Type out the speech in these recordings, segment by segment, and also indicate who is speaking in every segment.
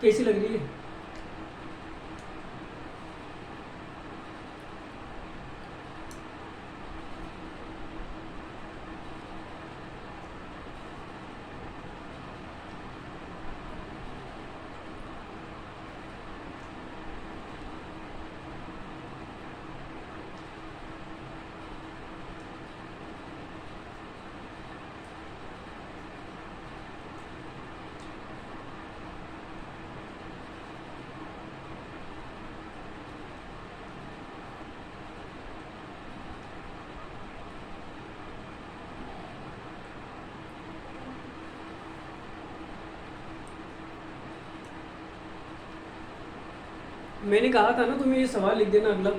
Speaker 1: कैसी लग रही है? मैंने कहा था ना तुम्हें ये सवाल लिख देना अगला।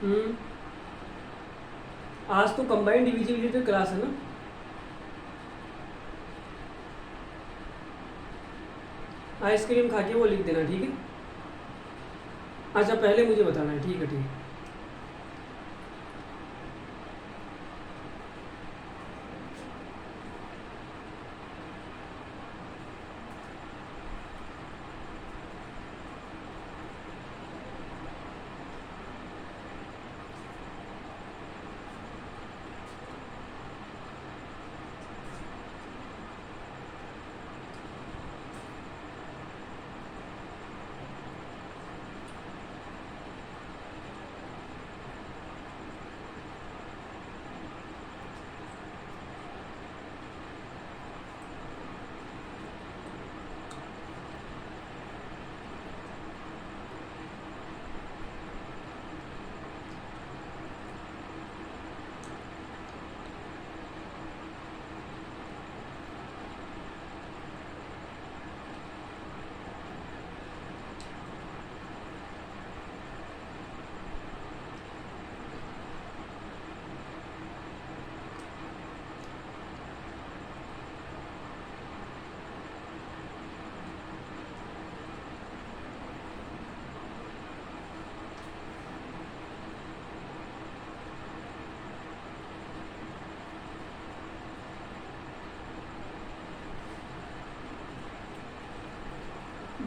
Speaker 1: हम्म। आज तो कंबाइंड डिविजिबिलिटी क्लास है ना। आइसक्रीम खा के वो लिख देना, ठीक है? अच्छा पहले मुझे बताना है, ठीक है ठीक है।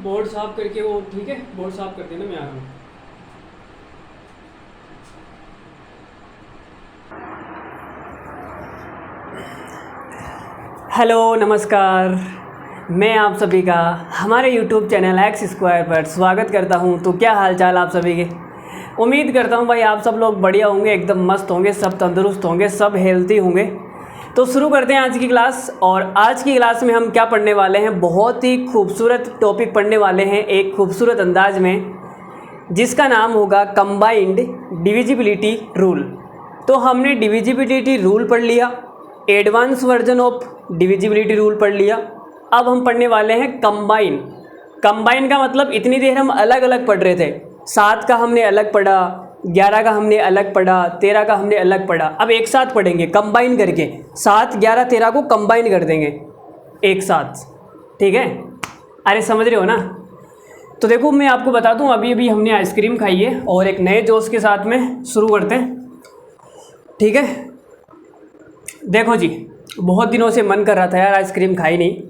Speaker 1: बोर्ड साफ करके वो, ठीक है, बोर्ड साफ कर देना, मैं आ रहा हूँ। हेलो नमस्कार, मैं आप सभी का हमारे YouTube चैनल एक्स स्क्वायर पर स्वागत करता हूं। तो क्या हाल चाल आप सभी के? उम्मीद करता हूं भाई आप सब लोग बढ़िया होंगे, एकदम मस्त होंगे, सब तंदुरुस्त होंगे, सब हेल्थी होंगे। तो शुरू करते हैं आज की क्लास। और आज की क्लास में हम क्या पढ़ने वाले हैं? बहुत ही खूबसूरत टॉपिक पढ़ने वाले हैं, एक खूबसूरत अंदाज में, जिसका नाम होगा कंबाइंड डिविजिबिलिटी रूल। तो हमने डिविजिबिलिटी रूल पढ़ लिया, advance version of divisibility rule पढ़ लिया। अब हम पढ़ने वाले हैं कंबाइन। कंबाइन का मतलब इतनी देर हम अलग अलग पढ़ रहे थे। 7 का हमने अलग पढ़ा, 11 का हमने अलग पढ़ा, 13 का हमने अलग पढ़ा। अब एक साथ पढ़ेंगे कंबाइन करके, 7, 11, 13 को कंबाइन कर देंगे एक साथ, ठीक है? अरे समझ रहे हो ना? तो देखो मैं आपको बता दूं, अभी अभी हमने आइसक्रीम खाई है और एक नए जोश के साथ में शुरू करते हैं, ठीक है? देखो जी, बहुत दिनों से मन कर रहा था यार, आइसक्रीम खाई नहीं।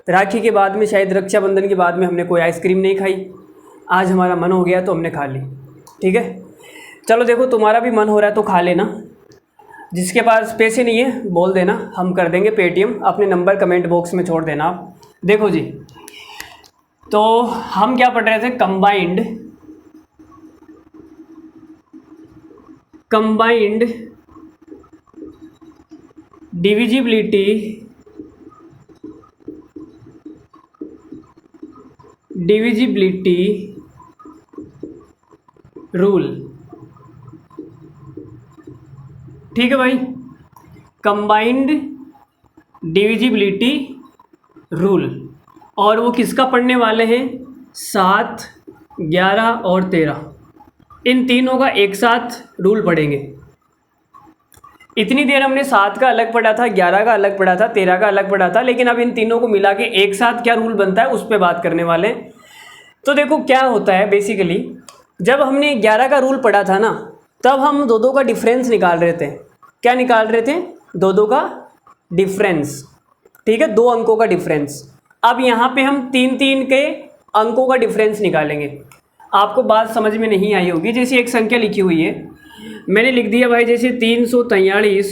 Speaker 1: राखी के बाद में, शायद रक्षाबंधन के बाद में हमने कोई आइसक्रीम नहीं खाई। आज हमारा मन हो गया तो हमने खा ली, ठीक है? चलो देखो, तुम्हारा भी मन हो रहा है तो खा लेना। जिसके पास पैसे नहीं है बोल देना, हम कर देंगे पेटीएम। अपने नंबर कमेंट बॉक्स में छोड़ देना आप। देखो जी, तो हम क्या पढ़ रहे थे? कंबाइंड डिविजिबिलिटी रूल, ठीक है भाई? Combined divisibility rule. और वो किसका पढ़ने वाले हैं? 7, 11 और 13, इन तीनों का एक साथ रूल पढ़ेंगे। इतनी देर हमने 7 का अलग पढ़ा था, 11 का अलग पढ़ा था, 13 का अलग पढ़ा था, लेकिन अब इन तीनों को मिला के एक साथ क्या रूल बनता है उस पर बात करने वाले हैं। तो देखो क्या होता है बेसिकली, जब हमने 11 का रूल पढ़ा था ना, तब हम दो का डिफरेंस निकाल रहे थे। क्या निकाल रहे थे? दो का डिफरेंस, ठीक है? 2 अंकों का डिफरेंस। अब यहाँ पे हम 3 के अंकों का डिफरेंस निकालेंगे। आपको बात समझ में नहीं आई होगी। जैसे एक संख्या लिखी हुई है, मैंने लिख दिया भाई जैसे 343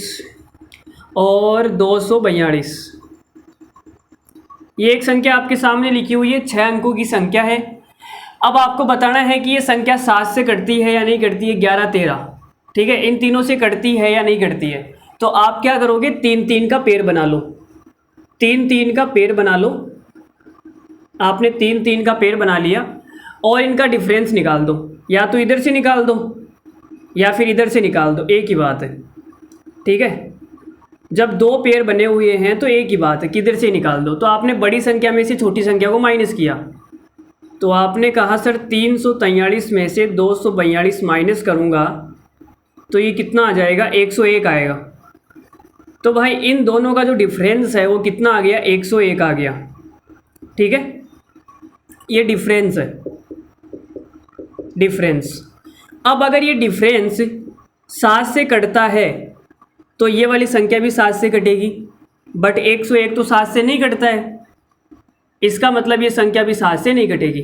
Speaker 1: और 242। ये एक संख्या आपके सामने लिखी हुई है, 6 अंकों की संख्या है। अब आपको बताना है कि ये संख्या 7 से कटती है या नहीं कटती है, 11, 13, ठीक है, इन तीनों से कटती है या नहीं कटती है। तो आप क्या करोगे, 3 का पेड़ बना लो, 3 का पेड़ बना लो। आपने 3 का पेड़ बना लिया और इनका डिफरेंस निकाल दो, या तो इधर से निकाल दो या फिर इधर से निकाल दो, एक ही बात है, ठीक है। जब 2 पेड़ बने हुए हैं तो एक ही बात है, किधर से निकाल दो। तो आपने बड़ी संख्या में से छोटी संख्या को माइनस किया, तो आपने कहा सर 343 में से 242 माइनस करूँगा तो ये कितना आ जाएगा, 101 आएगा। तो भाई इन दोनों का जो डिफरेंस है वो कितना आ गया, 101 आ गया, ठीक है। ये डिफरेंस है, डिफरेंस। अब अगर ये डिफरेंस 7 से कटता है तो ये वाली संख्या भी 7 से कटेगी, बट 101 तो 7 से नहीं कटता है, इसका मतलब ये संख्या भी 7 से नहीं कटेगी।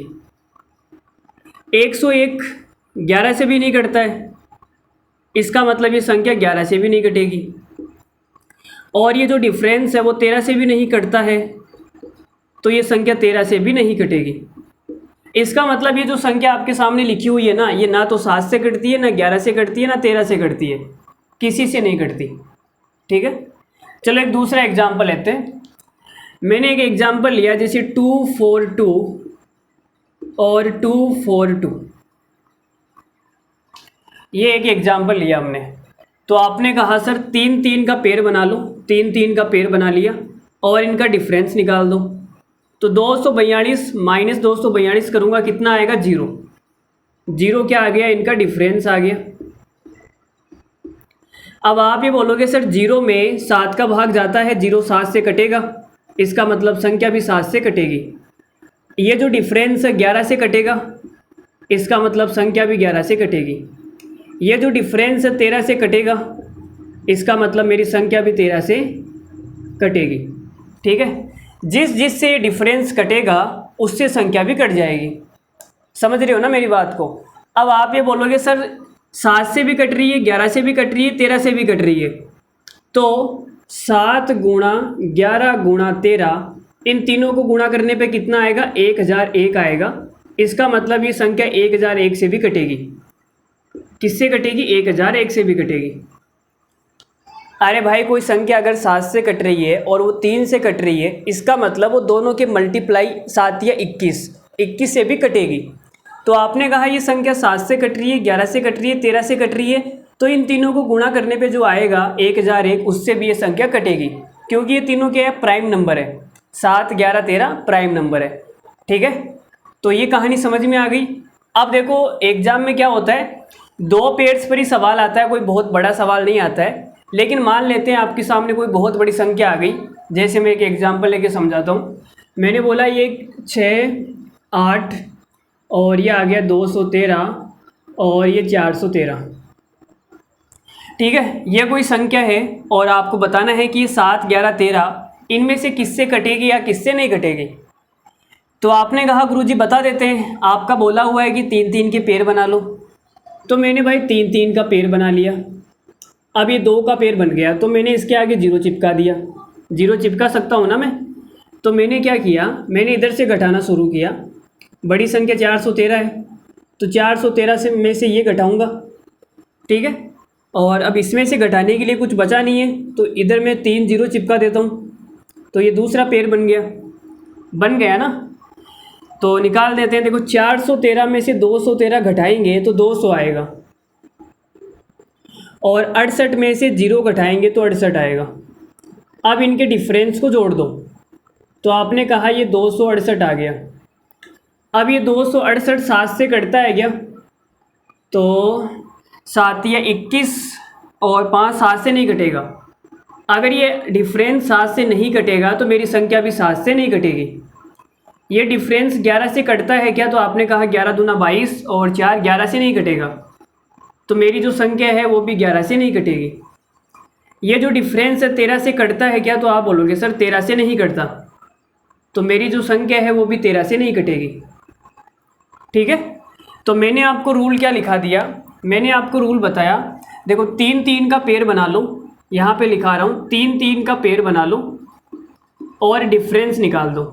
Speaker 1: 101 11 से भी नहीं कटता है, इसका मतलब ये संख्या 11 से भी नहीं कटेगी। और ये जो डिफरेंस है वो 13 से भी नहीं कटता है, तो ये संख्या 13 से भी नहीं कटेगी। इसका मतलब ये जो संख्या आपके सामने लिखी हुई है ना, ये ना तो 7 से कटती है, ना 11 से कटती है, ना 13 से कटती है, किसी से नहीं कटती, ठीक है। चलो एक दूसरा एग्जाम्पल लेते हैं। मैंने एक एग्जाम्पल लिया जैसे 242 और 242, ये एक एग्जाम्पल लिया हमने। तो आपने कहा सर 3 का पेड़ बना लो, 3 का पेड़ बना लिया और इनका डिफरेंस निकाल दो। तो 242 माइनस 242 करूँगा, कितना आएगा, 0। 0 क्या आ गया, इनका डिफरेंस आ गया। अब आप ये बोलोगे सर 0 में 7 का भाग जाता है, 0 7 से कटेगा, इसका मतलब संख्या भी 7 से कटेगी। ये जो डिफरेंस है 11 से कटेगा, इसका मतलब संख्या भी 11 से कटेगी। ये जो डिफरेंस है 13 से कटेगा, इसका मतलब मेरी संख्या भी 13 से कटेगी, ठीक है। जिस से डिफरेंस कटेगा उससे संख्या भी कट जाएगी। समझ रहे हो ना मेरी बात को। अब आप ये बोलोगे सर 7 से भी कट रही है, 11 से भी कट रही है, 13 से भी कट रही है, तो 7 गुणा 11 गुणा 13, इन तीनों को गुणा करने पे कितना आएगा, 1001 आएगा। इसका मतलब ये संख्या 1001 से भी कटेगी। किससे कटेगी, 1001 से भी कटेगी। अरे भाई कोई संख्या अगर 7 से कट रही है और वो 3 से कट रही है, इसका मतलब वो दोनों के मल्टीप्लाई 7 या 21 से भी कटेगी। तो आपने कहा ये संख्या 7 से कट रही है, 11 से कट रही है, 13 से कट रही है, तो इन तीनों को गुणा करने पे जो आएगा 1001, उससे भी ये संख्या कटेगी, क्योंकि ये तीनों क्या है, प्राइम नंबर है। 7, 11, 13 प्राइम नंबर है, ठीक है। तो ये कहानी समझ में आ गई। अब देखो एग्जाम में क्या होता है, 2 पेयर्स पर ही सवाल आता है, कोई बहुत बड़ा सवाल नहीं आता है। लेकिन मान लेते हैं आपके सामने कोई बहुत बड़ी संख्या आ गई। जैसे मैं एक एग्जांपल लेके समझाता हूँ। मैंने बोला ये 6, 8 और ये आ गया 213 और ये 413, ठीक है। ये कोई संख्या है और आपको बताना है कि 7, 11, 13 इनमें से किससे कटेगी या किससे नहीं कटेगी। तो आपने कहा गुरुजी बता देते हैं, आपका बोला हुआ है कि 3 के पेड़ बना लो। तो मैंने भाई 3 का पेड़ बना लिया। अब ये 2 का पेड़ बन गया, तो मैंने इसके आगे 0 चिपका दिया। 0 चिपका सकता हूँ ना मैं। तो मैंने क्या किया, मैंने इधर से घटाना शुरू किया। बड़ी संख्या 413 है, तो 413 से में से ये घटाऊँगा, ठीक है। और अब इसमें से घटाने के लिए कुछ बचा नहीं है, तो इधर मैं 3 0 चिपका देता हूँ, तो ये दूसरा पेड़ बन गया ना। तो निकाल देते हैं। देखो 413 में से 213 घटाएंगे तो 200 आएगा, और 68 में से 0 घटाएंगे तो 68 आएगा। अब इनके डिफरेंस को जोड़ दो, तो आपने कहा ये 268 आ गया। अब ये 268 7 से कटता है क्या, तो 7 या 21 और 5 7 से नहीं कटेगा। अगर ये डिफरेंस 7 से नहीं कटेगा तो मेरी संख्या भी 7 से नहीं कटेगी। ये डिफरेंस 11 से कटता है क्या, तो आपने कहा 11 दूना 22 और 4 11 से नहीं कटेगा, तो मेरी जो संख्या है वो भी 11 से नहीं कटेगी। ये जो डिफरेंस है 13 से कटता है क्या, तो आप बोलोगे सर 13 से नहीं कटता। तो मेरी जो संख्या है वो भी 13 से नहीं कटेगी। ठीक है, तो मैंने आपको रूल क्या लिखा दिया, मैंने आपको रूल बताया, देखो 3 3 का पेयर बना लो, यहाँ पे लिखा रहा हूँ 3 3 का पेयर बना लो और डिफरेंस निकाल दो।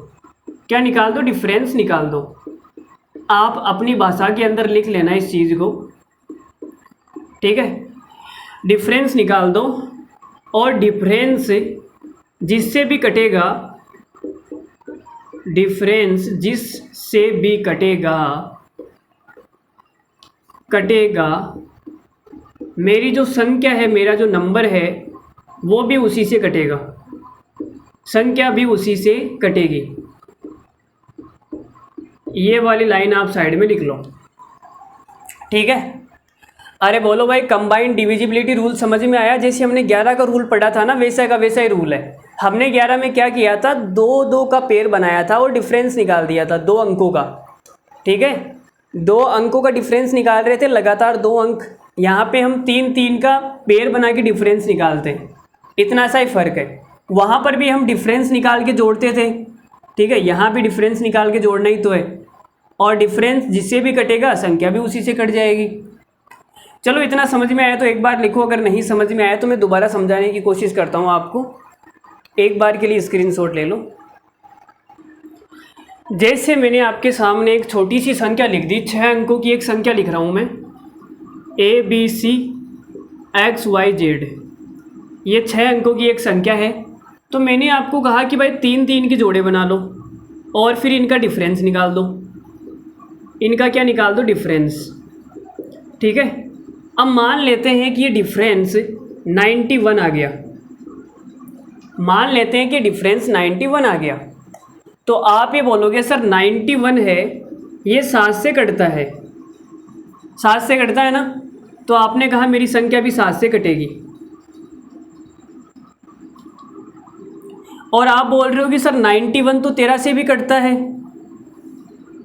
Speaker 1: क्या निकाल दो? डिफरेंस निकाल दो। आप अपनी भाषा के अंदर लिख लेना इस चीज़ को, ठीक है। डिफरेंस निकाल दो और डिफरेंस जिससे भी कटेगा, डिफरेंस जिससे भी कटेगा मेरी जो संख्या है, मेरा जो नंबर है वो भी उसी से कटेगा, संख्या भी उसी से कटेगी। ये वाली लाइन आप साइड में लिख लो, ठीक है। अरे बोलो भाई, कंबाइंड डिविजिबिलिटी रूल समझ में आया? जैसे हमने 11 का रूल पढ़ा था ना, वैसा का वैसा ही रूल है। हमने 11 में क्या किया था, 2 2 का पेयर बनाया था और डिफरेंस निकाल दिया था 2 अंकों का, ठीक है। 2 अंकों का डिफरेंस निकाल रहे थे, लगातार 2 अंक। यहाँ पे हम 3 3 का पेयर बना के डिफरेंस निकालते हैं, इतना सा ही फ़र्क है। वहाँ पर भी हम डिफरेंस निकाल के जोड़ते थे, ठीक है। यहाँ भी डिफरेंस निकाल के जोड़ना ही तो है, और डिफरेंस जिससे भी कटेगा संख्या भी उसी से कट जाएगी। चलो, इतना समझ में आया तो एक बार लिखो, अगर नहीं समझ में आया तो मैं दोबारा समझाने की कोशिश करता हूँ आपको। एक बार के लिए स्क्रीनशॉट ले लो। जैसे मैंने आपके सामने एक छोटी सी संख्या लिख दी, 6 अंकों की एक संख्या लिख रहा हूँ मैं, ABCXYZ, ये 6 अंकों की एक संख्या है। तो मैंने आपको कहा कि भाई 3 3 के जोड़े बना लो और फिर इनका डिफरेंस निकाल दो। इनका क्या निकाल दो? डिफरेंस, ठीक है। अब मान लेते हैं कि ये डिफरेंस 91 आ गया, मान लेते हैं कि डिफरेंस 91 आ गया। तो आप ये बोलोगे सर 91 है, ये 7 से कटता है, 7 से कटता है ना, तो आपने कहा मेरी संख्या भी 7 से कटेगी। और आप बोल रहे हो कि सर 91 तो 13 से भी कटता है,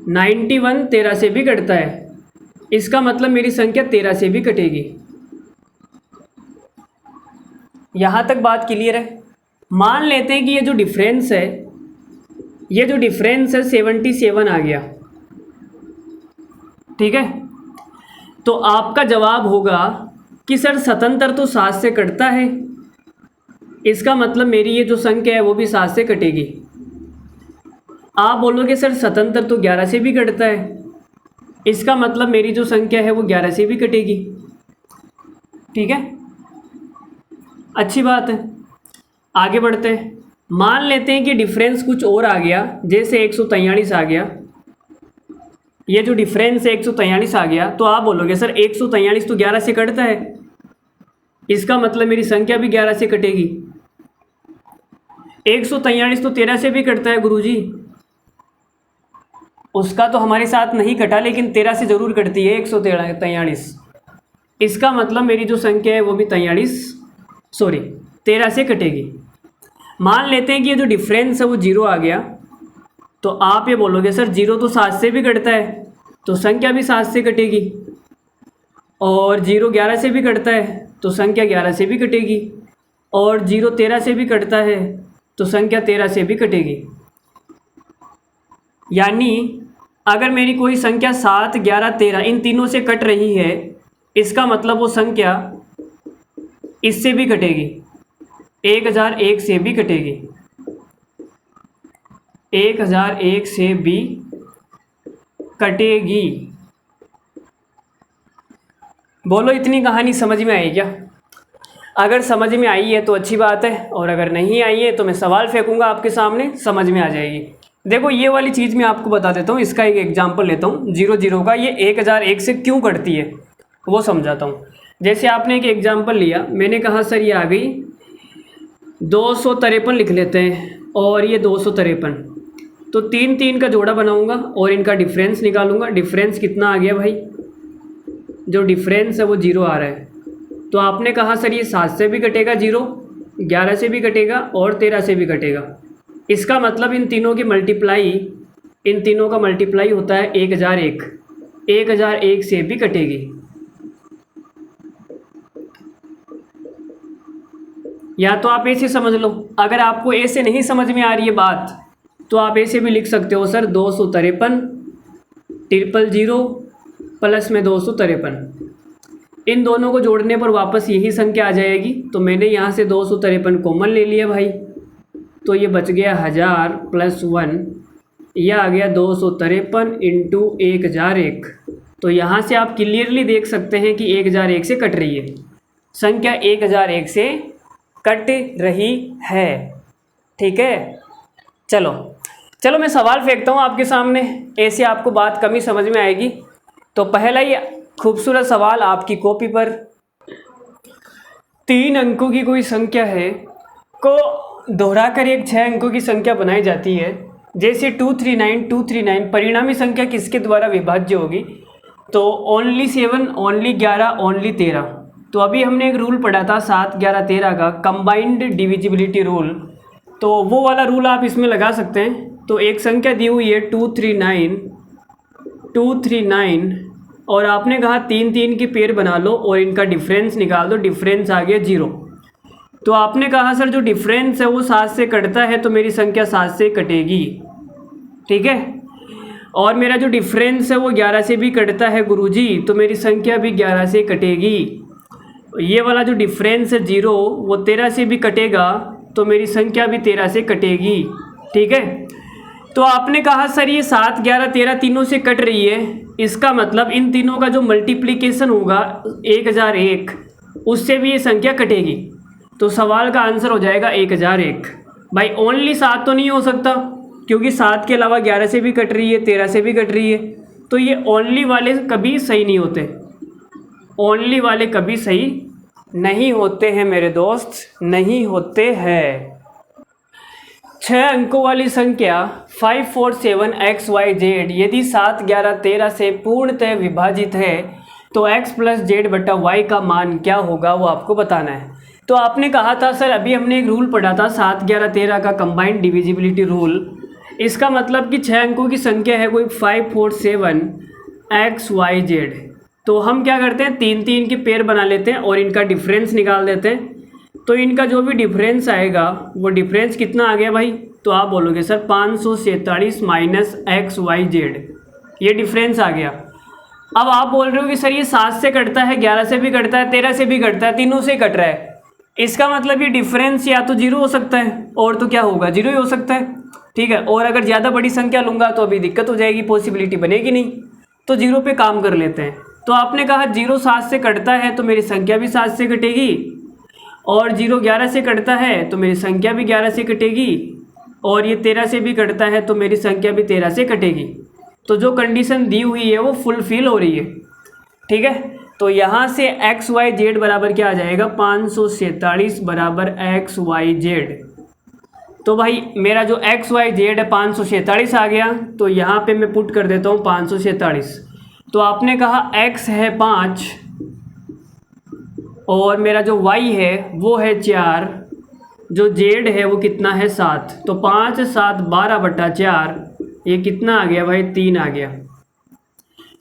Speaker 1: 91 13 से भी कटता है, इसका मतलब मेरी संख्या 13 से भी कटेगी। यहाँ तक बात क्लियर है? मान लेते हैं कि ये जो डिफरेंस है, ये जो डिफरेंस है 77 आ गया, ठीक है। तो आपका जवाब होगा कि सर 77 तो 7 से कटता है, इसका मतलब मेरी ये जो संख्या है वो भी 7 से कटेगी। आप बोलोगे सर 77 तो 11 से भी कटता है, इसका मतलब मेरी जो संख्या है वो 11 से भी कटेगी, ठीक है। अच्छी बात है, आगे बढ़ते हैं। मान लेते हैं कि डिफरेंस कुछ और आ गया, जैसे 143 आ गया, ये जो डिफरेंस है 143 आ गया। तो आप बोलोगे सर 143 तो 11 से कटता है, इसका मतलब मेरी संख्या भी 11 से कटेगी। 143 तो 13 से भी कटता है गुरुजी, उसका तो हमारे साथ नहीं कटा, लेकिन 13 से ज़रूर कटती है 143, इसका मतलब मेरी जो संख्या है वो भी 13 से कटेगी। मान लेते हैं कि ये जो डिफरेंस है वो 0 आ गया। तो आप ये बोलोगे सर 0 तो 7 से भी कटता है, तो संख्या भी 7 से कटेगी, और 0 11 से भी कटता है तो संख्या 11 से भी कटेगी, और 0 13 से भी कटता है तो संख्या 13 से भी कटेगी। यानी अगर मेरी कोई संख्या 7 11 13 इन तीनों से कट रही है, इसका मतलब वो संख्या इससे भी कटेगी, 1001 से भी कटेगी, 1001 से भी कटेगी। बोलो, इतनी कहानी समझ में आई क्या? अगर समझ में आई है तो अच्छी बात है, और अगर नहीं आई है तो मैं सवाल फेंकूंगा आपके सामने, समझ में आ जाएगी। देखो, ये वाली चीज़ मैं आपको बता देता हूँ, इसका एक एग्जांपल लेता हूँ 0 0 का। ये 1001 से क्यों कटती है वो समझाता हूँ। जैसे आपने एक एग्जांपल लिया, मैंने कहा सर ये आ गई 253 लिख लेते हैं, और ये 253, तो 3 3 का जोड़ा बनाऊंगा और इनका डिफरेंस निकालूंगा। डिफरेंस कितना आ गया भाई? जो डिफरेंस है वो 0 आ रहा है। तो आपने कहा सर ये 7 से भी कटेगा 0, 11 से भी कटेगा और 13 से भी कटेगा, इसका मतलब इन तीनों की मल्टीप्लाई, इन तीनों का मल्टीप्लाई होता है 1001, 1001 से भी कटेगी। या तो आप ऐसे समझ लो, अगर आपको ऐसे नहीं समझ में आ रही है बात तो आप ऐसे भी लिख सकते हो सर 253 000 प्लस में 253। इन दोनों को जोड़ने पर वापस यही संख्या आ जाएगी। तो मैंने यहाँ से 253 कॉमन ले लिया भाई, तो ये बच गया 1000 + 1, यह आ गया 253 × 1001। तो यहाँ से आप क्लियरली देख सकते हैं कि 1001 से कट रही है, संख्या 1001 से कट रही है। ठीक है, चलो मैं सवाल फेंकता हूँ आपके सामने, ऐसे आपको बात कम ही समझ में आएगी। तो पहला ही खूबसूरत सवाल आपकी कॉपी पर, 3 अंकों की कोई संख्या है को दोहराकर एक 6 अंकों की संख्या बनाई जाती है, जैसे 239 परिणामी संख्या किसके द्वारा विभाज्य होगी? तो ओनली 7, ओनली 11, ओनली 13। तो अभी हमने एक रूल पढ़ा था 7, 11, 13 का कंबाइंड डिविजिबिलिटी रूल, तो वो वाला रूल आप इसमें लगा सकते हैं। तो एक संख्या दी हुई है 239 और आपने कहा 3 के पेयर बना लो और इनका डिफरेंस निकाल दो, डिफरेंस आ गया 0। तो आपने कहा सर जो डिफरेंस है वो 7 से कटता है, तो मेरी संख्या 7 से कटेगी। ठीक है, और मेरा जो डिफरेंस है वो 11 से भी कटता है गुरुजी, तो मेरी संख्या भी 11 से कटेगी। ये वाला जो डिफरेंस है 0 वो 13 से भी कटेगा, तो मेरी संख्या भी 13 से कटेगी। ठीक है, तो आपने कहा सर ये 7, 11, 13 तीनों से कट रही है, इसका मतलब इन तीनों का जो मल्टीप्लिकेशन होगा 1001, उससे भी ये संख्या कटेगी। तो सवाल का आंसर हो जाएगा 1001। भाई ओनली 7 तो नहीं हो सकता, क्योंकि 7 के अलावा 11 से भी कट रही है, 13 से भी कट रही है, तो ये ओनली वाले कभी सही नहीं होते, ओनली वाले कभी सही नहीं होते हैं मेरे दोस्त, नहीं होते हैं। 6 अंकों वाली संख्या 547XYZ यदि 7, 11, 13 से पूर्णतः विभाजित है तो x + z/y का मान क्या होगा वो आपको बताना है। तो आपने कहा था सर, अभी हमने एक रूल पढ़ा था 7, 11, 13 का कंबाइंड डिविजिबिलिटी रूल। इसका मतलब कि 6 अंकों की संख्या है कोई 547XYZ। तो हम क्या करते हैं, 3 के पेयर बना लेते हैं और इनका डिफरेंस निकाल देते हैं। तो इनका जो भी डिफरेंस आएगा वो डिफरेंस कितना आ गया भाई? तो आप बोलोगे सर 547 - XYZ, ये डिफरेंस आ गया। अब आप बोल रहे हो कि सर ये 7 से कटता है, 11 से भी कटता है, 13 से भी कटता है, तीनों से कट रहा है, इसका मतलब ये डिफरेंस या तो 0 हो सकता है और तो क्या होगा, 0 ही हो सकता है। ठीक है, और अगर ज़्यादा बड़ी संख्या लूँगा तो अभी दिक्कत हो जाएगी, पॉसिबिलिटी बनेगी नहीं, तो 0 पे काम कर लेते हैं। तो आपने कहा 0 7 से कटता है तो मेरी संख्या भी 7 से कटेगी, और 0 11 से कटता है तो मेरी संख्या भी 11 से कटेगी, और ये 13 से भी कटता है तो मेरी संख्या भी 13 से कटेगी। तो जो कंडीशन दी हुई है वो फुलफिल हो रही है। ठीक है, तो यहाँ से XYZ बराबर क्या आ जाएगा, 547 बराबर XYZ। तो भाई मेरा जो XYZ है 547 आ गया, तो यहाँ पे मैं पुट कर देता हूँ 547। तो आपने कहा X है 5 और मेरा जो Y है वो है 4, जो Z है वो कितना है 7। तो 5, 7, 12/4, ये कितना आ गया भाई, 3 आ गया।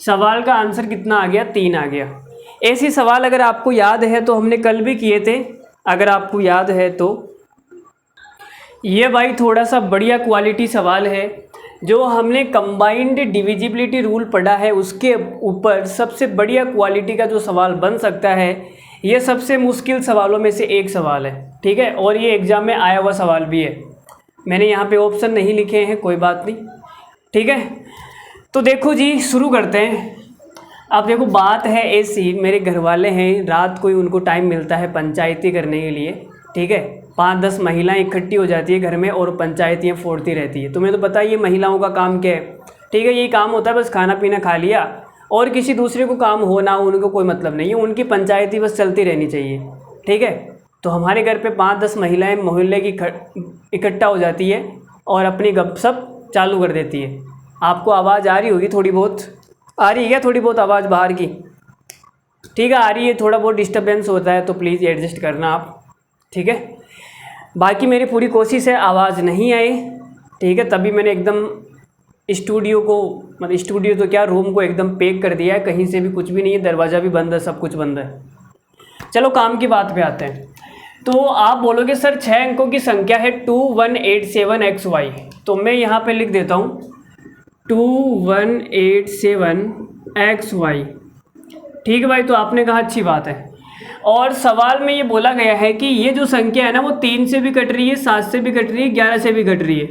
Speaker 1: सवाल का आंसर कितना आ गया, 3 आ गया। ऐसी सवाल अगर आपको याद है तो हमने कल भी किए थे, अगर आपको याद है तो। ये भाई थोड़ा सा बढ़िया क्वालिटी सवाल है, जो हमने कंबाइंड डिविजिबिलिटी रूल पढ़ा है उसके ऊपर सबसे बढ़िया क्वालिटी का जो सवाल बन सकता है। ये सबसे मुश्किल सवालों में से एक सवाल है। ठीक है, और ये एग्ज़ाम में आया हुआ सवाल भी है, मैंने यहाँ पे ऑप्शन नहीं लिखे हैं, कोई बात नहीं। ठीक है, तो देखो जी शुरू करते हैं। अब देखो बात है ऐसी, मेरे घर वाले हैं, रात को ही उनको टाइम मिलता है पंचायती करने के लिए। ठीक है, 5-10 महिलाएं इकट्ठी हो जाती है घर में और पंचायतियाँ फोड़ती रहती है। तुम्हें तो पता ही है महिलाओं का काम क्या है। ठीक है, यही काम होता है, बस खाना पीना खा लिया और किसी दूसरे को काम हो ना हो उनको कोई मतलब नहीं है, उनकी पंचायती बस चलती रहनी चाहिए। ठीक है, तो हमारे घर पे 5-10 महिलाएं मोहल्ले की इकट्ठा हो जाती है और अपनी गपशप चालू कर देती है। आपको आवाज़ आ रही होगी, थोड़ी बहुत आ रही है क्या, थोड़ी बहुत आवाज़ बाहर की? ठीक है, आ रही है, थोड़ा बहुत डिस्टर्बेंस होता है तो प्लीज़ एडजस्ट करना आप। ठीक है, बाकी मेरी पूरी कोशिश है आवाज़ नहीं आए। ठीक है, तभी मैंने एकदम स्टूडियो को, मतलब स्टूडियो तो क्या, रूम को एकदम पैक कर दिया है, कहीं से भी कुछ भी नहीं है, दरवाज़ा भी बंद है, सब कुछ बंद है। चलो काम की बात पे आते हैं। तो आप बोलोगे सर 6 अंकों की संख्या है 2187XY। तो मैं यहाँ पे लिख देता हूँ 2187XY। ठीक है भाई, तो आपने कहा अच्छी बात है। और सवाल में ये बोला गया है कि ये जो संख्या है ना वो 3 से भी कट रही है, 7 से भी कट रही है, 11 से भी कट रही है।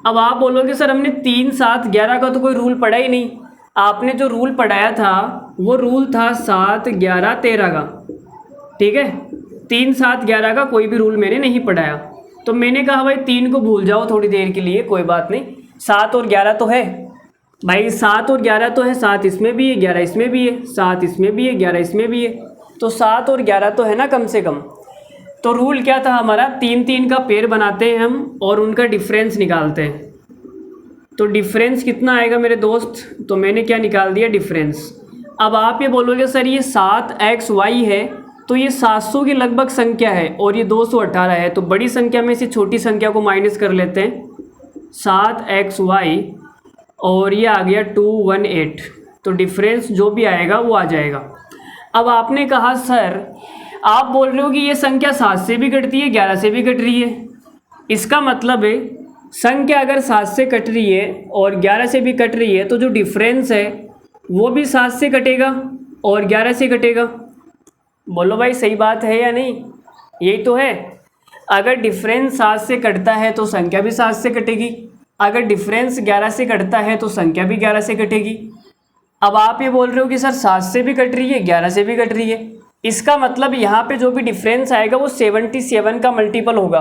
Speaker 1: अब आप बोलोगे सर हमने 3, 7, 11 का तो कोई रूल पढ़ा ही नहीं। आपने जो रूल पढ़ाया था वो रूल था 7, 11, 13 का। ठीक है, 3, 7, 11 का कोई भी रूल मैंने नहीं पढ़ाया। तो मैंने कहा भाई 3 को भूल जाओ थोड़ी देर के लिए, कोई बात नहीं। 7 और 11 तो है भाई, 7 और 11 तो है, 7 इसमें भी है, 11 इसमें भी है, 7 इसमें भी है, 11 इसमें भी है, तो 7 और 11 तो है ना कम से कम। तो रूल क्या था हमारा, 3, 3 का पेयर बनाते हैं हम और उनका डिफरेंस निकालते हैं। तो डिफरेंस कितना आएगा मेरे दोस्त, तो मैंने क्या निकाल दिया, डिफरेंस। अब आप ये बोलोगे सर ये 7XY है तो ये 700 की लगभग संख्या है और ये 218 है, तो बड़ी संख्या में से छोटी संख्या को माइनस कर लेते हैं, 7XY और ये आ गया 218। तो डिफरेंस जो भी आएगा वो आ जाएगा। अब आपने कहा सर आप बोल रहे हो कि ये संख्या 7 से भी कटती है, 11 से भी कट रही है। इसका मतलब है संख्या अगर 7 से कट रही है और 11 से भी कट रही है तो जो डिफरेंस है वो भी 7 से कटेगा और 11 से कटेगा। बोलो भाई सही बात है या नहीं, यही तो है। अगर डिफरेंस 7 से कटता है तो संख्या भी 7 से कटेगी, अगर डिफरेंस 11 से कटता है तो संख्या भी 11 से कटेगी। अब आप ये बोल रहे हो कि सर 7 से भी कट रही है, 11 से भी कट रही है, इसका मतलब यहाँ पे जो भी डिफरेंस आएगा वो 77 का मल्टीपल होगा।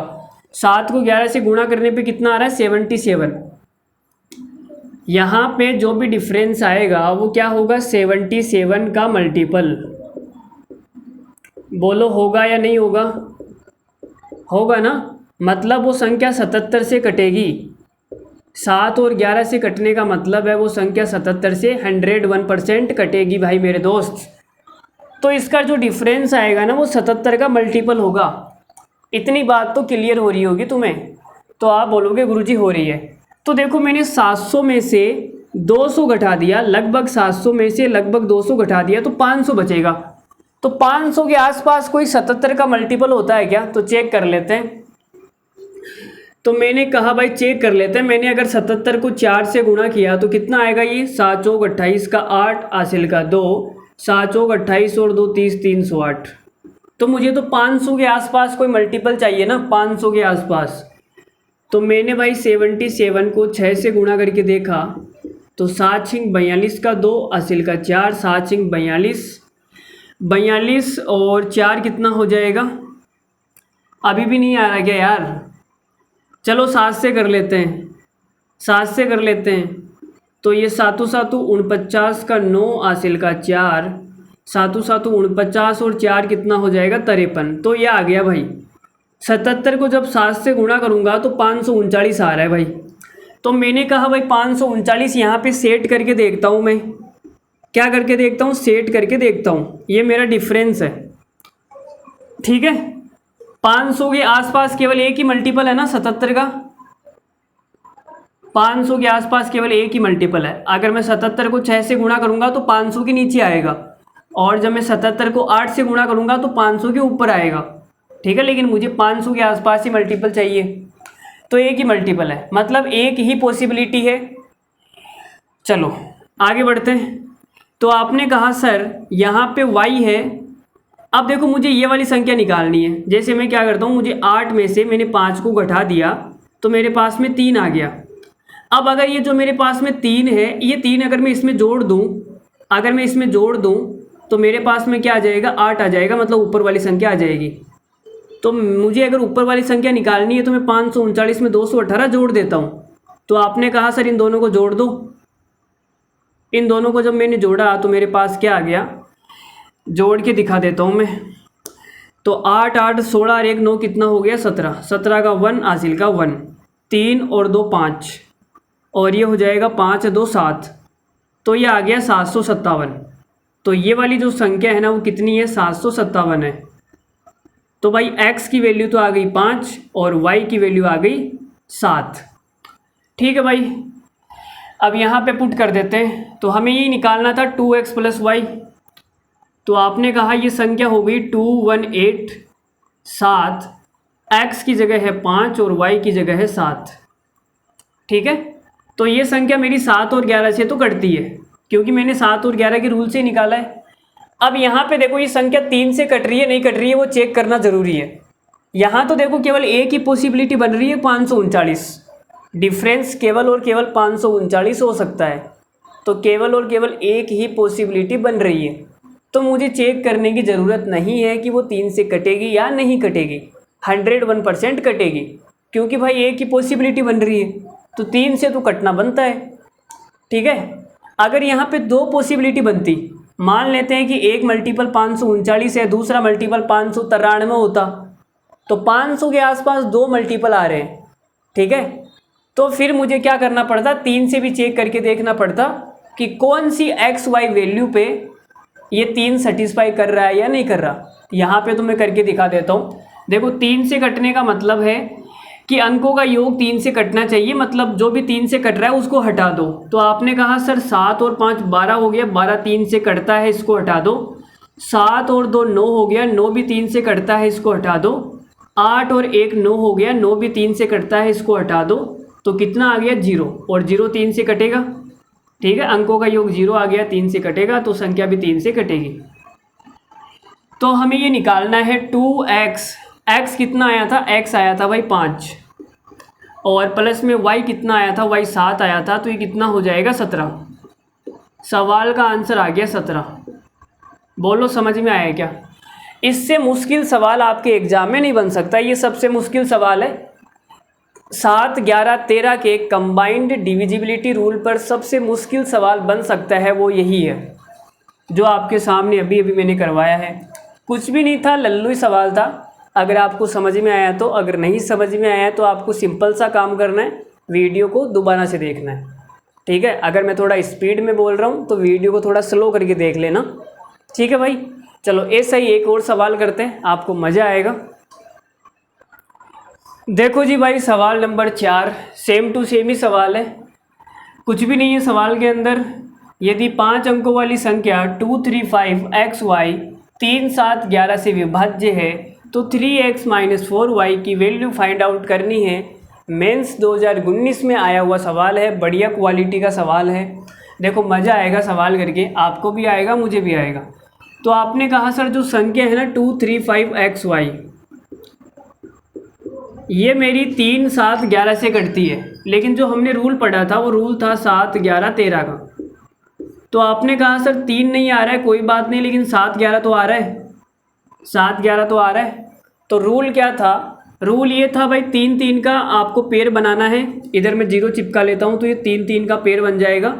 Speaker 1: 7 को 11 से गुणा करने पे कितना आ रहा है, 77। यहाँ पे जो भी डिफरेंस आएगा वो क्या होगा, 77 का मल्टीपल। बोलो होगा या नहीं होगा, होगा ना, मतलब वो संख्या 77 से कटेगी। 7 और 11 से कटने का मतलब है वो संख्या 77 से 101% कटेगी भाई मेरे दोस्त। तो इसका जो डिफरेंस आएगा ना वो 77 का मल्टीपल होगा। इतनी बात तो क्लियर हो रही होगी तुम्हें। तो आप बोलोगे गुरुजी हो रही है। तो देखो मैंने 700 में से 200 घटा दिया, लगभग 700 में से लगभग 200 घटा दिया तो 500 बचेगा। तो 500 के आसपास कोई 77 का मल्टीपल होता है क्या, तो चेक कर लेते हैं। तो मैंने कहा भाई चेक कर लेते हैं। मैंने अगर 77 को 4 से गुणा किया तो कितना आएगा, ये 7 चौक 28 का 8 हासिल का 2, 7 चौक 28 और 2 30, 308। तो मुझे तो 500 के आसपास कोई मल्टीपल चाहिए ना, 500 के आसपास। तो मैंने भाई 77 को 6 से गुणा करके देखा तो 7 छिंग 42 का 2 हासिल का 4, 7 छिंग 42 और 4 कितना हो जाएगा, अभी भी नहीं आ रहा क्या यार। चलो 7 से कर लेते हैं, 7 से कर लेते हैं। तो ये 7 7 49 का 9 हासिल का 4, 7 7 49 और 4 कितना हो जाएगा, 53। तो ये आ गया भाई। 77 को जब 7 से गुणा करूँगा तो 539 आ रहा है भाई। तो मैंने कहा भाई 539 यहाँ पे सेट करके देखता हूँ मैं, क्या करके देखता हूँ, सेट करके देखता हूँ। ये मेरा डिफरेंस है, ठीक है। 500 के आसपास केवल एक ही मल्टीपल है ना 77 का, 500 के आसपास केवल एक ही मल्टीपल है। अगर मैं 77 को 6 से गुणा करूँगा तो 500 के नीचे आएगा, और जब मैं 77 को 8 से गुणा करूँगा तो 500 के ऊपर आएगा, ठीक है। लेकिन मुझे 500 के आसपास ही मल्टीपल चाहिए, तो एक ही मल्टीपल है, मतलब एक ही पॉसिबिलिटी है। चलो आगे बढ़ते हैं। तो आपने कहा सर यहाँ पे y है। अब देखो मुझे ये वाली संख्या निकालनी है। जैसे मैं क्या करता हूँ, मुझे 8 में से मैंने 5 को घटा दिया तो मेरे पास में 3 आ गया। अब अगर ये जो मेरे पास में 3 है, ये 3 अगर मैं इसमें जोड़ दूँ, अगर मैं इसमें जोड़ दूँ तो मेरे पास में क्या आ जाएगा, 8 आ जाएगा, मतलब ऊपर वाली संख्या आ जाएगी। तो मुझे अगर ऊपर वाली संख्या निकालनी है तो मैं 539 में 218 जोड़ देता हूँ। तो आपने कहा सर इन दोनों को जोड़ दो। इन दोनों को जब मैंने जोड़ा तो मेरे पास क्या आ गया, जोड़ के दिखा देता हूँ मैं। तो 8 8 16 और 1 9 कितना हो गया, 17, 17 का 1 हासिल का 1, 3 और 2 5, और ये हो जाएगा 5 2 7, तो ये आ गया 757। तो ये वाली जो संख्या है ना वो कितनी है, 757 है। तो भाई x की वैल्यू तो आ गई 5 और y की वैल्यू आ गई 7, ठीक है भाई। अब यहाँ पे पुट कर देते हैं। तो हमें ये निकालना था 2x + y। तो आपने कहा ये संख्या हो गई 218 7, x की जगह है 5 और y की जगह है 7, ठीक है। तो ये संख्या मेरी 7 और 11 से तो कटती है, क्योंकि मैंने 7 और 11 के रूल से ही निकाला है। अब यहाँ पे देखो ये संख्या 3 से कट रही है नहीं कट रही है, वो चेक करना ज़रूरी है। यहाँ तो देखो केवल एक ही पॉसिबिलिटी बन रही है 539, डिफरेंस केवल और केवल 539 हो सकता है। तो केवल और केवल एक ही पॉसिबिलिटी बन रही है, तो मुझे चेक करने की ज़रूरत नहीं है कि वो 3 से कटेगी या नहीं कटेगी, 101% कटेगी, क्योंकि भाई एक ही पॉसिबिलिटी बन रही है, तो 3 से तो कटना बनता है। ठीक है। अगर यहाँ पे दो पॉसिबिलिटी बनती, मान लेते हैं कि एक मल्टीपल 539 है, दूसरा मल्टीपल 593 होता, तो 500 के आसपास दो मल्टीपल आ रहे हैं। ठीक है। तो फिर मुझे क्या करना पड़ता, 3 से भी चेक करके देखना पड़ता कि कौन सी एक्स वाई वैल्यू पे ये 3 सेटिस्फाई कर रहा है या नहीं कर रहा। यहाँ पे तो मैं करके दिखा देता हूँ। देखो 3 से कटने का मतलब है कि अंकों का योग 3 से कटना चाहिए, मतलब जो भी 3 से कट रहा है उसको हटा दो। तो आपने कहा सर 7 और 5 12 हो गया, 12 3 से कटता है, इसको हटा दो। 7 और 2 9 हो गया, 9 भी 3 से कटता है, इसको हटा दो। 8 और 1 9 हो गया, 9 भी 3 से कटता है, इसको हटा दो। तो कितना आ गया 0, और 0 3 से कटेगा। ठीक है, अंकों का योग 0 आ गया, 3 से कटेगा, तो संख्या भी 3 से कटेगी। तो हमें ये निकालना है 2x, x कितना आया था, x आया था भाई 5, और प्लस में y कितना आया था, y 7 आया था, तो ये कितना हो जाएगा 17। सवाल का आंसर आ गया 17। बोलो समझ में आया क्या। इससे मुश्किल सवाल आपके एग्जाम में नहीं बन सकता, ये सबसे मुश्किल सवाल है। 7 11 13 के कंबाइंड डिविजिबिलिटी रूल पर सबसे मुश्किल सवाल बन सकता है, वो यही है जो आपके सामने अभी अभी मैंने करवाया है। कुछ भी नहीं था, लल्लू ही सवाल था। अगर आपको समझ में आया तो, अगर नहीं समझ में आया तो आपको सिंपल सा काम करना है, वीडियो को दोबारा से देखना है। ठीक है। अगर मैं थोड़ा स्पीड में बोल रहा हूँ तो वीडियो को थोड़ा स्लो करके देख लेना। ठीक है भाई। चलो ऐसा ही एक और सवाल करते हैं, आपको मज़ा आएगा। देखो जी भाई, सवाल नंबर 4 सेम टू सेम ही सवाल है, कुछ भी नहीं है सवाल के अंदर। यदि 5 अंकों वाली संख्या 235xy 3 7 11 से विभाज्य है तो 3x - 4y की वैल्यू फाइंड आउट करनी है। मेंस 2019 में आया हुआ सवाल है, बढ़िया क्वालिटी का सवाल है। देखो मज़ा आएगा सवाल करके, आपको भी आएगा मुझे भी आएगा। तो आपने कहा सर जो संख्या है ना 235xy, ये मेरी 3 7 11 से कटती है, लेकिन जो हमने रूल पढ़ा था वो रूल था 7 11 13 का। तो आपने कहा सर 3 नहीं आ रहा है, कोई बात नहीं, लेकिन 7 11 तो आ रहा है, 7 11 तो आ रहा है। तो रूल क्या था, रूल ये था भाई 3 3 का आपको पेयर बनाना है। इधर मैं 0 चिपका लेता हूँ, तो ये 3 3 का पेयर बन जाएगा,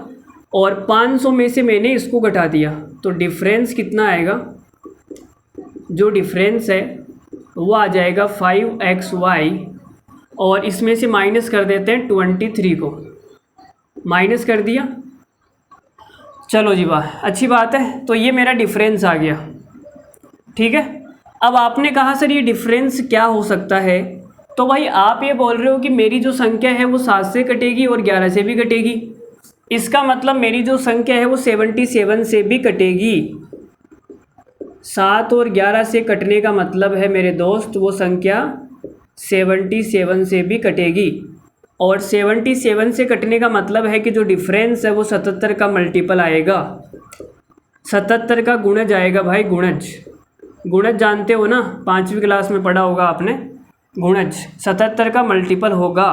Speaker 1: और 500 में से मैंने इसको घटा दिया, तो डिफरेंस कितना आएगा, जो डिफरेंस है वो आ जाएगा 5xy, और इसमें से माइनस कर देते हैं 23 को, माइनस कर दिया। चलो जी वाह, अच्छी बात है। तो ये मेरा डिफरेंस आ गया। ठीक है। अब आपने कहा सर ये डिफरेंस क्या हो सकता है, तो भाई आप ये बोल रहे हो कि मेरी जो संख्या है वो 7 से कटेगी और 11 से भी कटेगी। इसका मतलब मेरी जो संख्या है वो 77 से भी कटेगी। 7 और 11 से कटने का मतलब है मेरे दोस्त वो संख्या 77 से भी कटेगी, और 77 से कटने का मतलब है कि जो डिफरेंस है वो 77 का मल्टीपल आएगा, 77 का गुणज आएगा भाई, गुणज। गुणज जानते हो ना, 5वीं क्लास में पढ़ा होगा आपने, गुणज 77 का मल्टीपल होगा।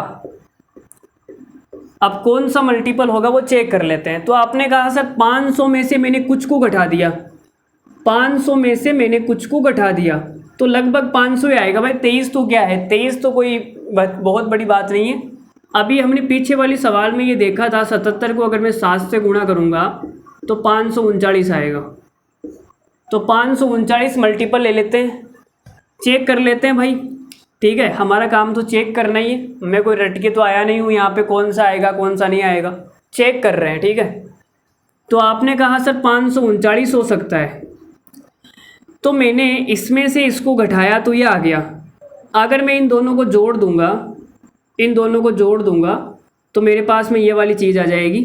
Speaker 1: अब कौन सा मल्टीपल होगा वो चेक कर लेते हैं। तो आपने कहा सर 500 में से मैंने कुछ को घटा दिया, 500 में से मैंने कुछ को घटा दिया, तो लगभग 500 ही आएगा भाई। 23 तो क्या है, 23 तो कोई बहुत बड़ी बात नहीं है। अभी हमने पीछे वाली सवाल में ये देखा था 77 को अगर मैं 7 से गुणा करूँगा तो 539 आएगा। तो 539 मल्टीपल ले लेते हैं, चेक कर लेते हैं भाई। ठीक है, हमारा काम तो चेक करना ही है, मैं कोई रट के तो आया नहीं हूँ यहाँ पे कौन सा आएगा कौन सा नहीं आएगा, चेक कर रहे हैं। ठीक है। तो आपने कहा सर 539 हो सकता है, तो मैंने इसमें से इसको घटाया तो ये आ गया। अगर मैं इन दोनों को जोड़ दूंगा, इन दोनों को जोड़ दूंगा तो मेरे पास में ये वाली चीज़ आ जाएगी।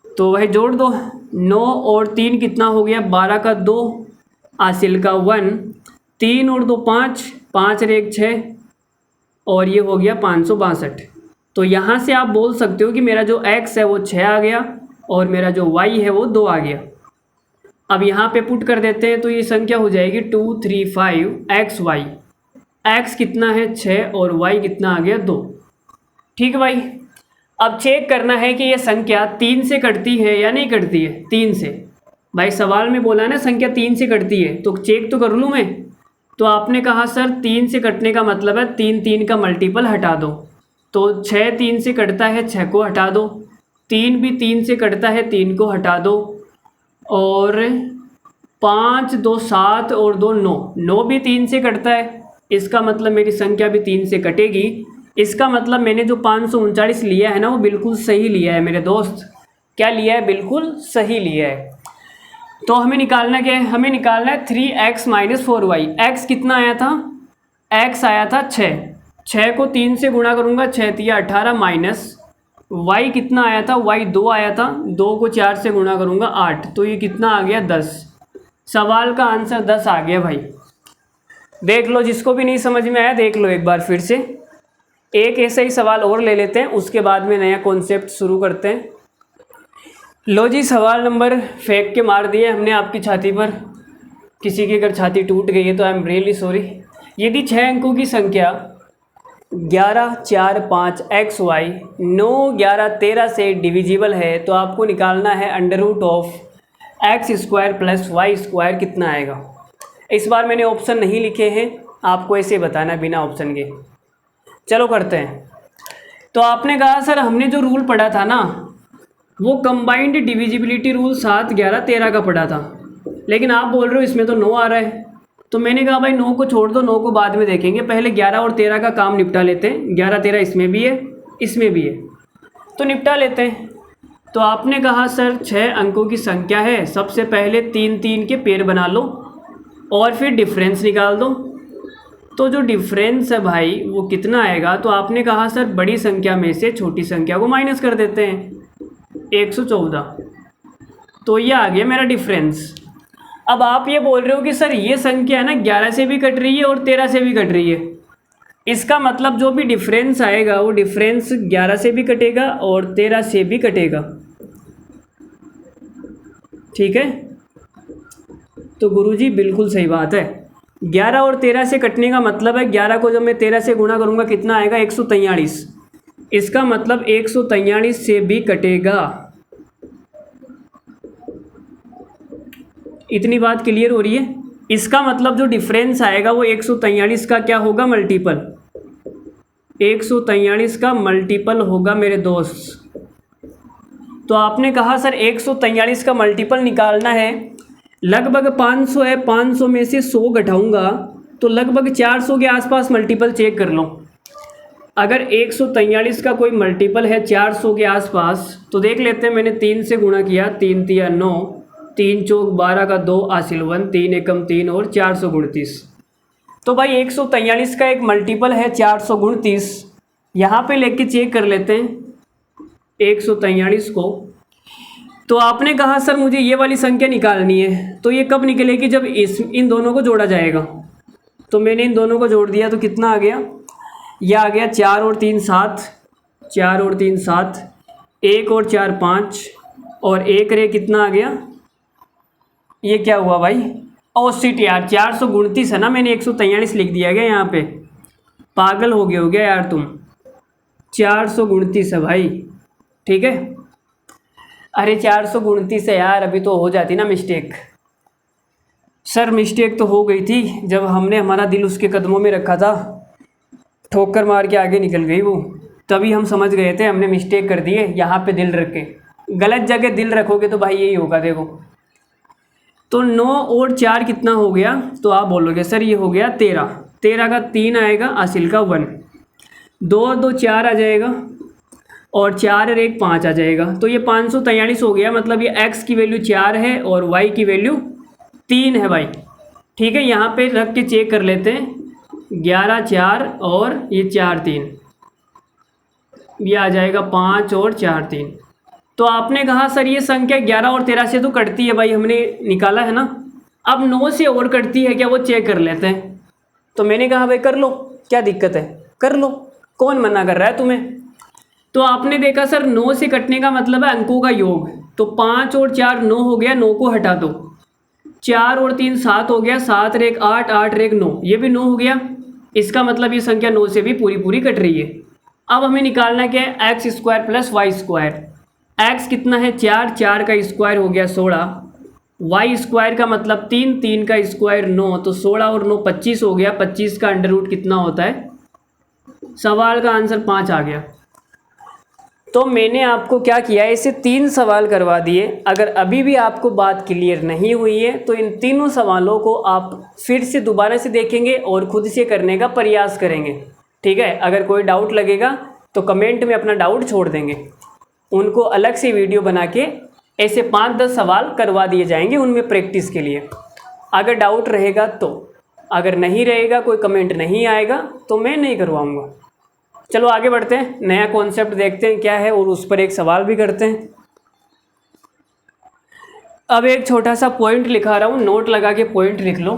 Speaker 1: तो वह जोड़ दो, 9 और 3 कितना हो गया, 12 का 2, हासिल का 1, 3 और 2 5, 5 और 1 6, और ये हो गया 562। तो यहाँ से आप बोल सकते हो कि मेरा जो x है वो 6 आ गया और मेरा जो y है वो 2 आ गया। अब यहाँ पे पुट कर देते हैं तो ये संख्या हो जाएगी 2 3 5 xy। x कितना है 6 और y कितना आ गया 2। ठीक है भाई। अब चेक करना है कि ये संख्या 3 से कटती है या नहीं कटती है। 3 से भाई सवाल में बोला ना संख्या 3 से कटती है, तो चेक तो कर लूँ मैं। तो आपने कहा सर 3 से कटने का मतलब है 3 3 का मल्टीपल हटा दो, तो 6 3 से कटता है 6 को हटा दो, 3 भी 3 से कटता है 3 को हटा दो, और 5 2 7 और 2 9, 9 भी 3 से कटता है। इसका मतलब मेरी संख्या भी 3 से कटेगी। इसका मतलब मैंने जो 539 लिया है ना वो बिल्कुल सही लिया है मेरे दोस्त। क्या लिया है? बिल्कुल सही लिया है। तो हमें निकालना क्या है? हमें निकालना है 3x - 4y। x कितना आया था? x आया था 6। 6 को 3 से गुणा करूँगा, 6 तिया 18 माइनस y कितना आया था? y 2 आया था। 2 को 4 से गुणा करूँगा 8, तो ये कितना आ गया 10। सवाल का आंसर 10 आ गया भाई। देख लो, जिसको भी नहीं समझ में आया देख लो एक बार फिर से। एक ऐसा ही सवाल और ले लेते हैं, उसके बाद में नया कॉन्सेप्ट शुरू करते हैं। लो जी, सवाल नंबर फेंक के मार दिए हमने आपकी छाती पर। किसी की अगर छाती टूट गई है तो आई एम रियली सॉरी। यदि 6 अंकों की संख्या 11 4 5 xy 9 11 13 से डिविजिबल है तो आपको निकालना है √(x² + y² कितना आएगा। इस बार मैंने ऑप्शन नहीं लिखे हैं, आपको ऐसे बताना बिना ऑप्शन के। चलो करते हैं। तो आपने कहा सर हमने जो रूल पढ़ा था ना वो कंबाइंड डिविजिबिलिटी रूल 7 11 13 का पढ़ा था, लेकिन आप बोल रहे हो इसमें तो 9 आ रहा है। तो मैंने कहा भाई 9 को छोड़ दो, 9 को बाद में देखेंगे, पहले 11 और 13 का काम निपटा लेते हैं। 11 13 इसमें भी है इसमें भी है, तो निपटा लेते हैं। तो आपने कहा सर 6 अंकों की संख्या है, सबसे पहले 3 3 के पेयर बना लो और फिर डिफरेंस निकाल दो। तो जो डिफरेंस है भाई वो कितना आएगा? तो आपने कहा सर बड़ी संख्या में से छोटी संख्या को माइनस कर देते हैं, 114। तो ये आ गया मेरा डिफरेंस। अब आप ये बोल रहे हो कि सर ये संख्या है ना 11 से भी कट रही है और 13 से भी कट रही है। इसका मतलब जो भी डिफरेंस आएगा वो डिफरेंस 11 से भी कटेगा और 13 से भी कटेगा। ठीक है, तो गुरुजी बिल्कुल सही बात है। 11 और 13 से कटने का मतलब है 11 को जब मैं 13 से गुणा करूँगा कितना आएगा? 143। इसका मतलब 143 से भी कटेगा। इतनी बात क्लियर हो रही है? इसका मतलब जो डिफरेंस आएगा वो 143 का क्या होगा? मल्टीपल। 143 का मल्टीपल होगा मेरे दोस्त। तो आपने कहा सर 143 का मल्टीपल निकालना है, लगभग 500 है, 500 में से 100 घटाऊंगा तो लगभग 400 के आसपास मल्टीपल चेक कर लो। अगर 143 का कोई मल्टीपल है 400 के आसपास तो देख लेते हैं। मैंने 3 से गुणा किया, 3 तिया 9, 3 चौक 12 का 2 हासिल 1, 3 एकम 3 और 429। तो भाई 143 का एक मल्टीपल है 429। यहाँ पे लेके चेक कर लेते हैं 143 को। तो आपने कहा सर मुझे ये वाली संख्या निकालनी है, तो ये कब निकलेगी? जब इन दोनों को जोड़ा जाएगा। तो मैंने इन दोनों को जोड़ दिया तो कितना आ गया? यह आ गया 4 और 3 7, 4 और 3 7, 1 और 4 5 और 1 रे कितना आ गया? ये क्या हुआ भाई? ओ सिट यार, 429 है ना, मैंने 143 लिख दिया गया यहाँ पे। पागल हो गया यार तुम। 429 है भाई, ठीक है। अरे 429 है यार, अभी तो हो जाती ना मिस्टेक। सर मिस्टेक तो हो गई थी जब हमने हमारा दिल उसके कदमों में रखा था, ठोकर मार के आगे निकल गई वो, तभी हम समझ गए थे हमने मिस्टेक कर दी है। यहाँ पे दिल रख के गलत जगह दिल रखोगे तो भाई यही होगा। देखो तो 9 और 4 कितना हो गया? तो आप बोलोगे सर ये हो गया 13। 13 का 3 आएगा, हासिल का 1, 2 2 4 आ जाएगा और 4 और 1 5 आ जाएगा। तो ये 543 हो गया। मतलब ये x की वैल्यू 4 है और y की वैल्यू 3 है भाई। ठीक है, यहाँ पे रख के चेक कर लेते हैं। 11 4 और ये 4 3, ये आ जाएगा 5 और 4 3। तो आपने कहा सर ये संख्या 11 और 13 से तो कटती है भाई, हमने निकाला है ना। अब 9 से और कटती है क्या, वो चेक कर लेते हैं। तो मैंने कहा भाई कर लो, क्या दिक्कत है, कर लो, कौन मना कर रहा है तुम्हें। तो आपने देखा सर 9 से कटने का मतलब है अंकों का योग, तो 5 और 4 9 हो गया, 9 को हटा दो, 4 और 3 7 हो गया, 7 रेख 8, 8 रेख 9, ये भी 9 हो गया। इसका मतलब ये संख्या 9 से भी पूरी पूरी कट रही है। अब हमें निकालना क्या है, X square plus Y square. X कितना है 4, 4 का स्क्वायर हो गया 16, वाई स्क्वायर का मतलब 3, 3 का स्क्वायर 9, तो 16 और 9 25 हो गया। 25 का अंडर रूट कितना होता है, सवाल का आंसर 5 आ गया। तो मैंने आपको क्या किया, इसे 3 सवाल करवा दिए। अगर अभी भी आपको बात क्लियर नहीं हुई है तो इन तीनों सवालों को आप फिर से दोबारा से देखेंगे और खुद से करने का प्रयास करेंगे, ठीक है। अगर कोई डाउट लगेगा तो कमेंट में अपना डाउट छोड़ देंगे, उनको अलग से वीडियो बना के ऐसे 5-10 सवाल करवा दिए जाएंगे उनमें प्रैक्टिस के लिए। अगर डाउट रहेगा तो, अगर नहीं रहेगा, कोई कमेंट नहीं आएगा तो मैं नहीं करवाऊँगा। चलो आगे बढ़ते हैं, नया कॉन्सेप्ट देखते हैं क्या है और उस पर एक सवाल भी करते हैं। अब एक छोटा सा पॉइंट लिखा रहा हूँ, नोट लगा के पॉइंट लिख लो।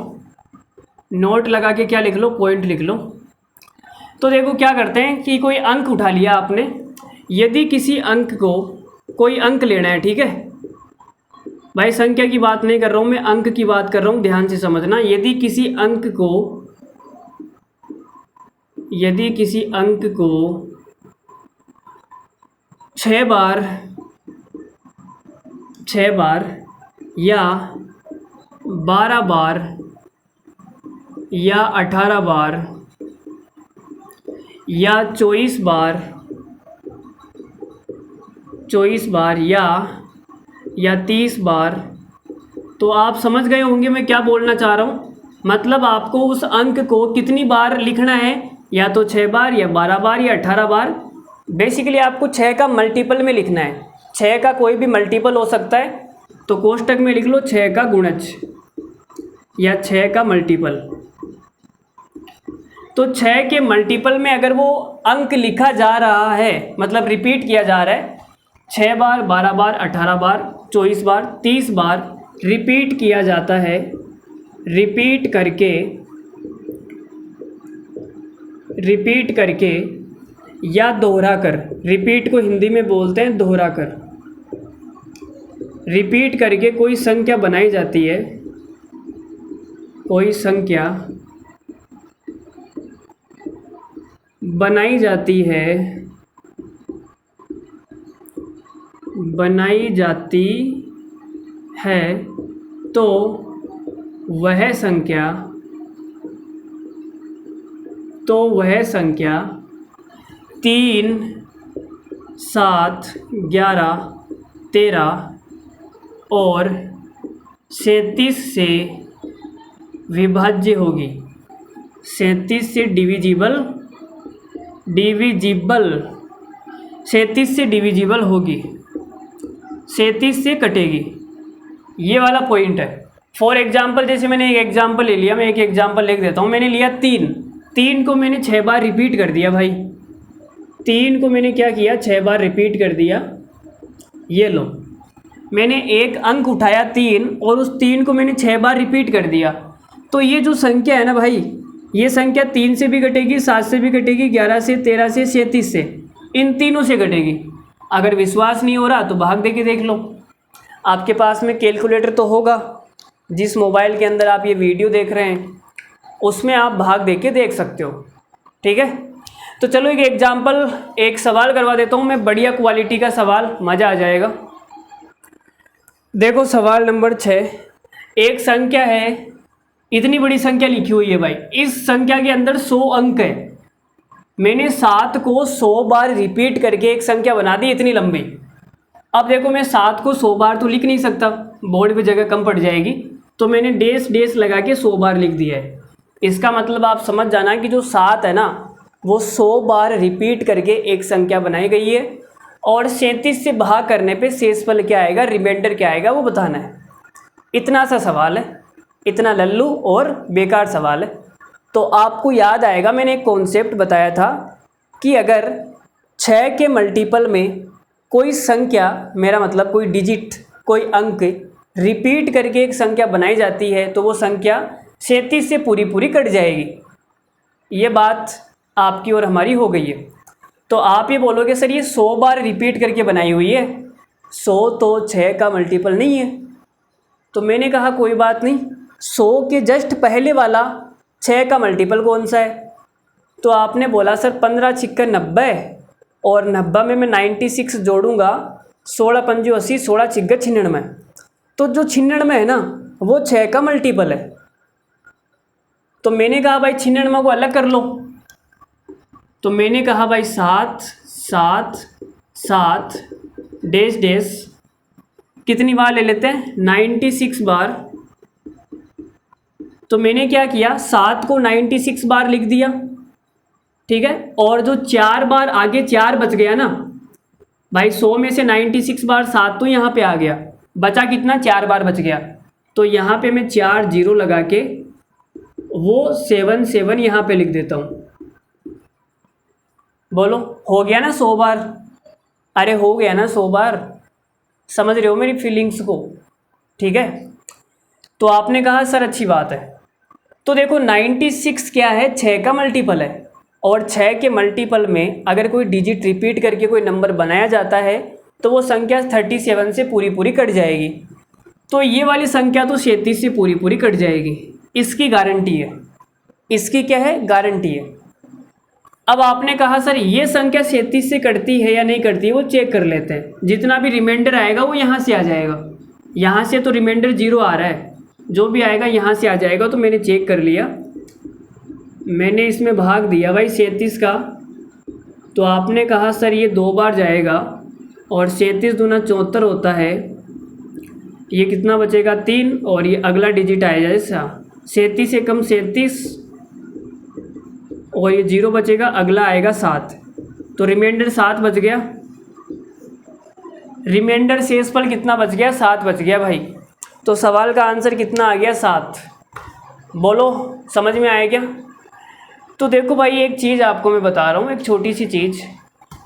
Speaker 1: नोट लगा के क्या लिख लो, पॉइंट लिख लो। तो देखो क्या करते हैं कि कोई अंक उठा लिया आपने, यदि किसी अंक को कोई अंक लेना है, ठीक है भाई, संख्या की बात नहीं कर रहा हूँ मैं, अंक की बात कर रहा हूँ, ध्यान से समझना। यदि किसी अंक को 6 बार या 12 बार या 18 बार या 24 बार या 30 बार, तो आप समझ गए होंगे मैं क्या बोलना चाह रहा हूँ। मतलब आपको उस अंक को कितनी बार लिखना है, या तो 6 बार या 12 बार या 18 बार। बेसिकली आपको 6 का मल्टीपल में लिखना है, 6 का कोई भी मल्टीपल हो सकता है, तो कोष्टक में लिख लो 6 का गुणज या 6 का मल्टीपल। तो 6 के मल्टीपल में अगर वो अंक लिखा जा रहा है, मतलब रिपीट किया जा रहा है, 6 बार 12 बार 18 बार 24 बार 30 बार रिपीट किया जाता है, रिपीट करके या दोहरा कर, रिपीट को हिंदी में बोलते हैं दोहरा कर, रिपीट करके कोई संख्या बनाई जाती है, कोई संख्या बनाई जाती है तो वह संख्या 3, 7, 11, 13 और 37 से विभाज्य होगी, 37 से डिविजिबल 37 से डिविजिबल होगी, 37 से कटेगी। ये वाला पॉइंट है। फॉर एग्जाम्पल, जैसे मैंने एक एग्जाम्पल ले लिया, मैं एक एग्जाम्पल लिख देता हूँ। मैंने लिया 3 को मैंने 6 बार रिपीट कर दिया भाई, 3 को मैंने क्या किया, 6 बार रिपीट कर दिया। ये लो, मैंने एक अंक उठाया 3 और उस 3 को मैंने 6 बार रिपीट कर दिया। तो ये जो संख्या है ना भाई, ये संख्या 3 से भी कटेगी, 7 से भी कटेगी, 11 से, 13 से, 37 से, इन तीनों से कटेगी। अगर विश्वास नहीं हो रहा तो भाग दे के देख लो। आपके पास में कैलकुलेटर तो होगा, जिस मोबाइल के अंदर आप ये वीडियो देख रहे हैं उसमें आप भाग दे के देख सकते हो, ठीक है। तो चलो एक एग्जाम्पल, एक सवाल करवा देता हूँ मैं, बढ़िया क्वालिटी का सवाल, मज़ा आ जाएगा। देखो सवाल नंबर 6, एक संख्या है, इतनी बड़ी संख्या लिखी हुई है भाई, इस संख्या के अंदर 100 अंक है। मैंने 7 को 100 बार रिपीट करके एक संख्या बना दी इतनी लंबी। अब देखो मैं 7 को 100 बार तो लिख नहीं सकता, बोर्ड पे जगह कम पड़ जाएगी, तो मैंने डेस लगा के 100 बार लिख दिया है। इसका मतलब आप समझ जाना कि जो 7 है ना, वो 100 बार रिपीट करके एक संख्या बनाई गई है, और 37 से भाग करने पे शेषफल क्या आएगा, रिमाइंडर क्या आएगा, वो बताना है। इतना सा सवाल है, इतना लल्लू और बेकार सवाल है। तो आपको याद आएगा मैंने एक कॉन्सेप्ट बताया था कि अगर 6 के मल्टीपल में कोई संख्या, मेरा मतलब कोई डिजिट, कोई अंक रिपीट करके एक संख्या बनाई जाती है तो वो संख्या 37 से पूरी पूरी कट जाएगी। ये बात आपकी और हमारी हो गई है। तो आप ये बोलोगे सर ये 100 बार रिपीट करके बनाई हुई है, 100 तो 6 का मल्टीपल नहीं है। तो मैंने कहा कोई बात नहीं, 100 के जस्ट पहले वाला 6 का मल्टीपल कौन सा है? तो आपने बोला सर 15 छिक्का 90 और 90 में मैं 96 जोड़ूंगा, 16 पंजे 80, 16 छिक्का 96। तो जो 96 है ना वो 6 का मल्टीपल है। तो मैंने कहा भाई 96 को अलग कर लो। तो मैंने कहा भाई 7 7 7 डैश डैश कितनी बार ले लेते हैं? 96 बार। तो मैंने क्या किया, 7 को 96 बार लिख दिया, ठीक है। और जो 4 बार आगे 4 बच गया ना भाई, 100 में से 96 बार 7 तो यहाँ पे आ गया, बचा कितना? 4 बार बच गया। तो यहाँ पे मैं 4 0 लगा के वो 7 7 यहाँ पे लिख देता हूँ। बोलो हो गया ना 100 बार? अरे हो गया ना 100 बार? समझ रहे हो मेरी फीलिंग्स को? ठीक है। तो आपने कहा सर अच्छी बात है। तो देखो 96 क्या है? 6 का मल्टीपल है, और 6 के मल्टीपल में अगर कोई डिजिट रिपीट करके कोई नंबर बनाया जाता है तो वो संख्या 37 से पूरी पूरी कट जाएगी। तो ये वाली संख्या तो 37 से पूरी पूरी कट जाएगी, इसकी गारंटी है। इसकी क्या है? गारंटी है। अब आपने कहा सर ये संख्या 37 से कटती है या नहीं कटती है, वो चेक कर लेते हैं। जितना भी रिमाइंडर आएगा वो यहाँ से आ जाएगा। यहाँ से तो रिमाइंडर 0 आ रहा है, जो भी आएगा यहाँ से आ जाएगा। तो मैंने चेक कर लिया, मैंने इसमें भाग दिया भाई 37 का। तो आपने कहा सर ये 2 बार जाएगा, और 37 दूना 74 होता है। ये कितना बचेगा? 3, और ये अगला डिजिट आएगा जैसा 37 से कम 37, और ये 0 बचेगा, अगला आएगा 7। तो रिमाइंडर 7 बच गया। रिमाइंडर शेषफल कितना बच गया? 7 बच गया भाई। तो सवाल का आंसर कितना आ गया? 7। बोलो समझ में आया क्या? तो देखो भाई एक चीज़ आपको मैं बता रहा हूँ, एक छोटी सी चीज़।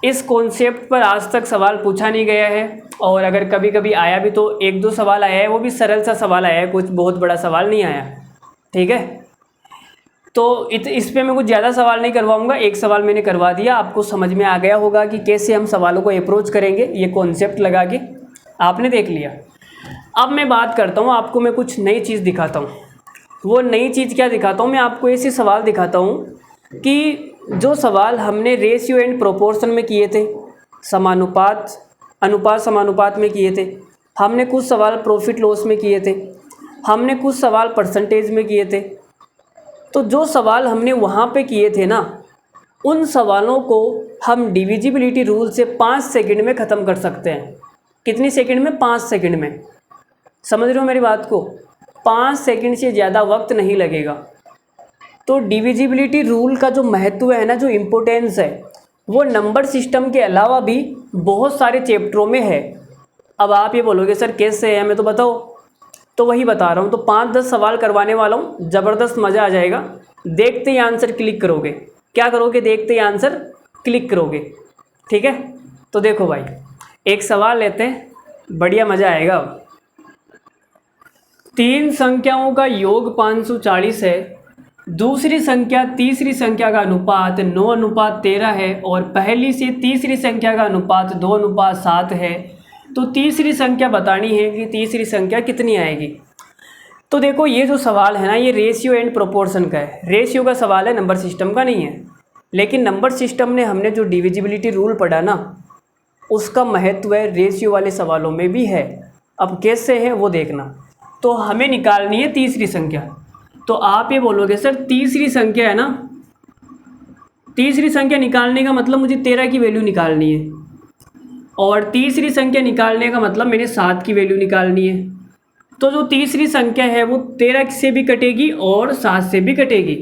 Speaker 1: इस कॉन्सेप्ट पर आज तक सवाल पूछा नहीं गया है, और अगर कभी कभी आया भी तो 1-2 सवाल आया है, वो भी सरल सा सवाल आया है, कुछ बहुत बड़ा सवाल नहीं आया। ठीक है। तो इस पे मैं कुछ ज़्यादा सवाल नहीं करवाऊंगा, एक सवाल मैंने करवा दिया, आपको समझ में आ गया होगा कि कैसे हम सवालों को अप्रोच करेंगे, ये कॉन्सेप्ट लगा के आपने देख लिया। अब मैं बात करता हूँ, आपको मैं कुछ नई चीज़ दिखाता हूँ। वो नई चीज़ क्या दिखाता हूँ? मैं आपको ऐसे सवाल दिखाता हूँ कि जो सवाल हमने रेशियो एंड प्रोपोर्शन में किए थे, समानुपात अनुपात समानुपात में किए थे, हमने कुछ सवाल प्रॉफिट लॉस में किए थे, हमने कुछ सवाल परसेंटेज में किए थे। तो जो सवाल हमने वहाँ पे किए थे ना, उन सवालों को हम डिविजिबिलिटी रूल से 5 सेकंड में ख़त्म कर सकते हैं। कितनी सेकंड में? 5 सेकंड में। समझ रहे हो मेरी बात को? 5 सेकंड से ज़्यादा वक्त नहीं लगेगा। तो डिविजिबिलिटी रूल का जो महत्व है ना, जो इम्पोर्टेंस है, वो नंबर सिस्टम के अलावा भी बहुत सारे चैप्टरों में है। अब आप ये बोलोगे सर कैसे है, हमें तो बताओ। तो वही बता रहा हूँ। तो 5-10 सवाल करवाने वाला हूँ, ज़बरदस्त मज़ा आ जाएगा। देखते ही आंसर क्लिक करोगे। क्या करोगे? देखते ही आंसर क्लिक करोगे। ठीक है। तो देखो भाई एक सवाल लेते हैं, बढ़िया मज़ा आएगा। अब 3 संख्याओं का योग 540 है, दूसरी संख्या तीसरी संख्या का अनुपात 9:13 है, और पहली से तीसरी संख्या का अनुपात 2:7 है। तो तीसरी संख्या बतानी है कि तीसरी संख्या कितनी आएगी। तो देखो ये जो सवाल है ना, ये रेशियो एंड प्रोपोर्शन का है। रेशियो का सवाल है, नंबर सिस्टम का नहीं है। लेकिन नंबर सिस्टम ने हमने जो डिविजिबिलिटी रूल पढ़ा ना, उसका महत्व है रेशियो वाले सवालों में भी है। अब कैसे है वो देखना। तो हमें निकालनी है तीसरी संख्या। तो आप ये बोलोगे सर तीसरी संख्या है ना, तीसरी संख्या निकालने का मतलब मुझे 13 की वैल्यू निकालनी है, और तीसरी संख्या निकालने का मतलब मैंने 7 की वैल्यू निकालनी है। तो जो तीसरी संख्या है वो 13 से भी कटेगी और 7 से भी कटेगी।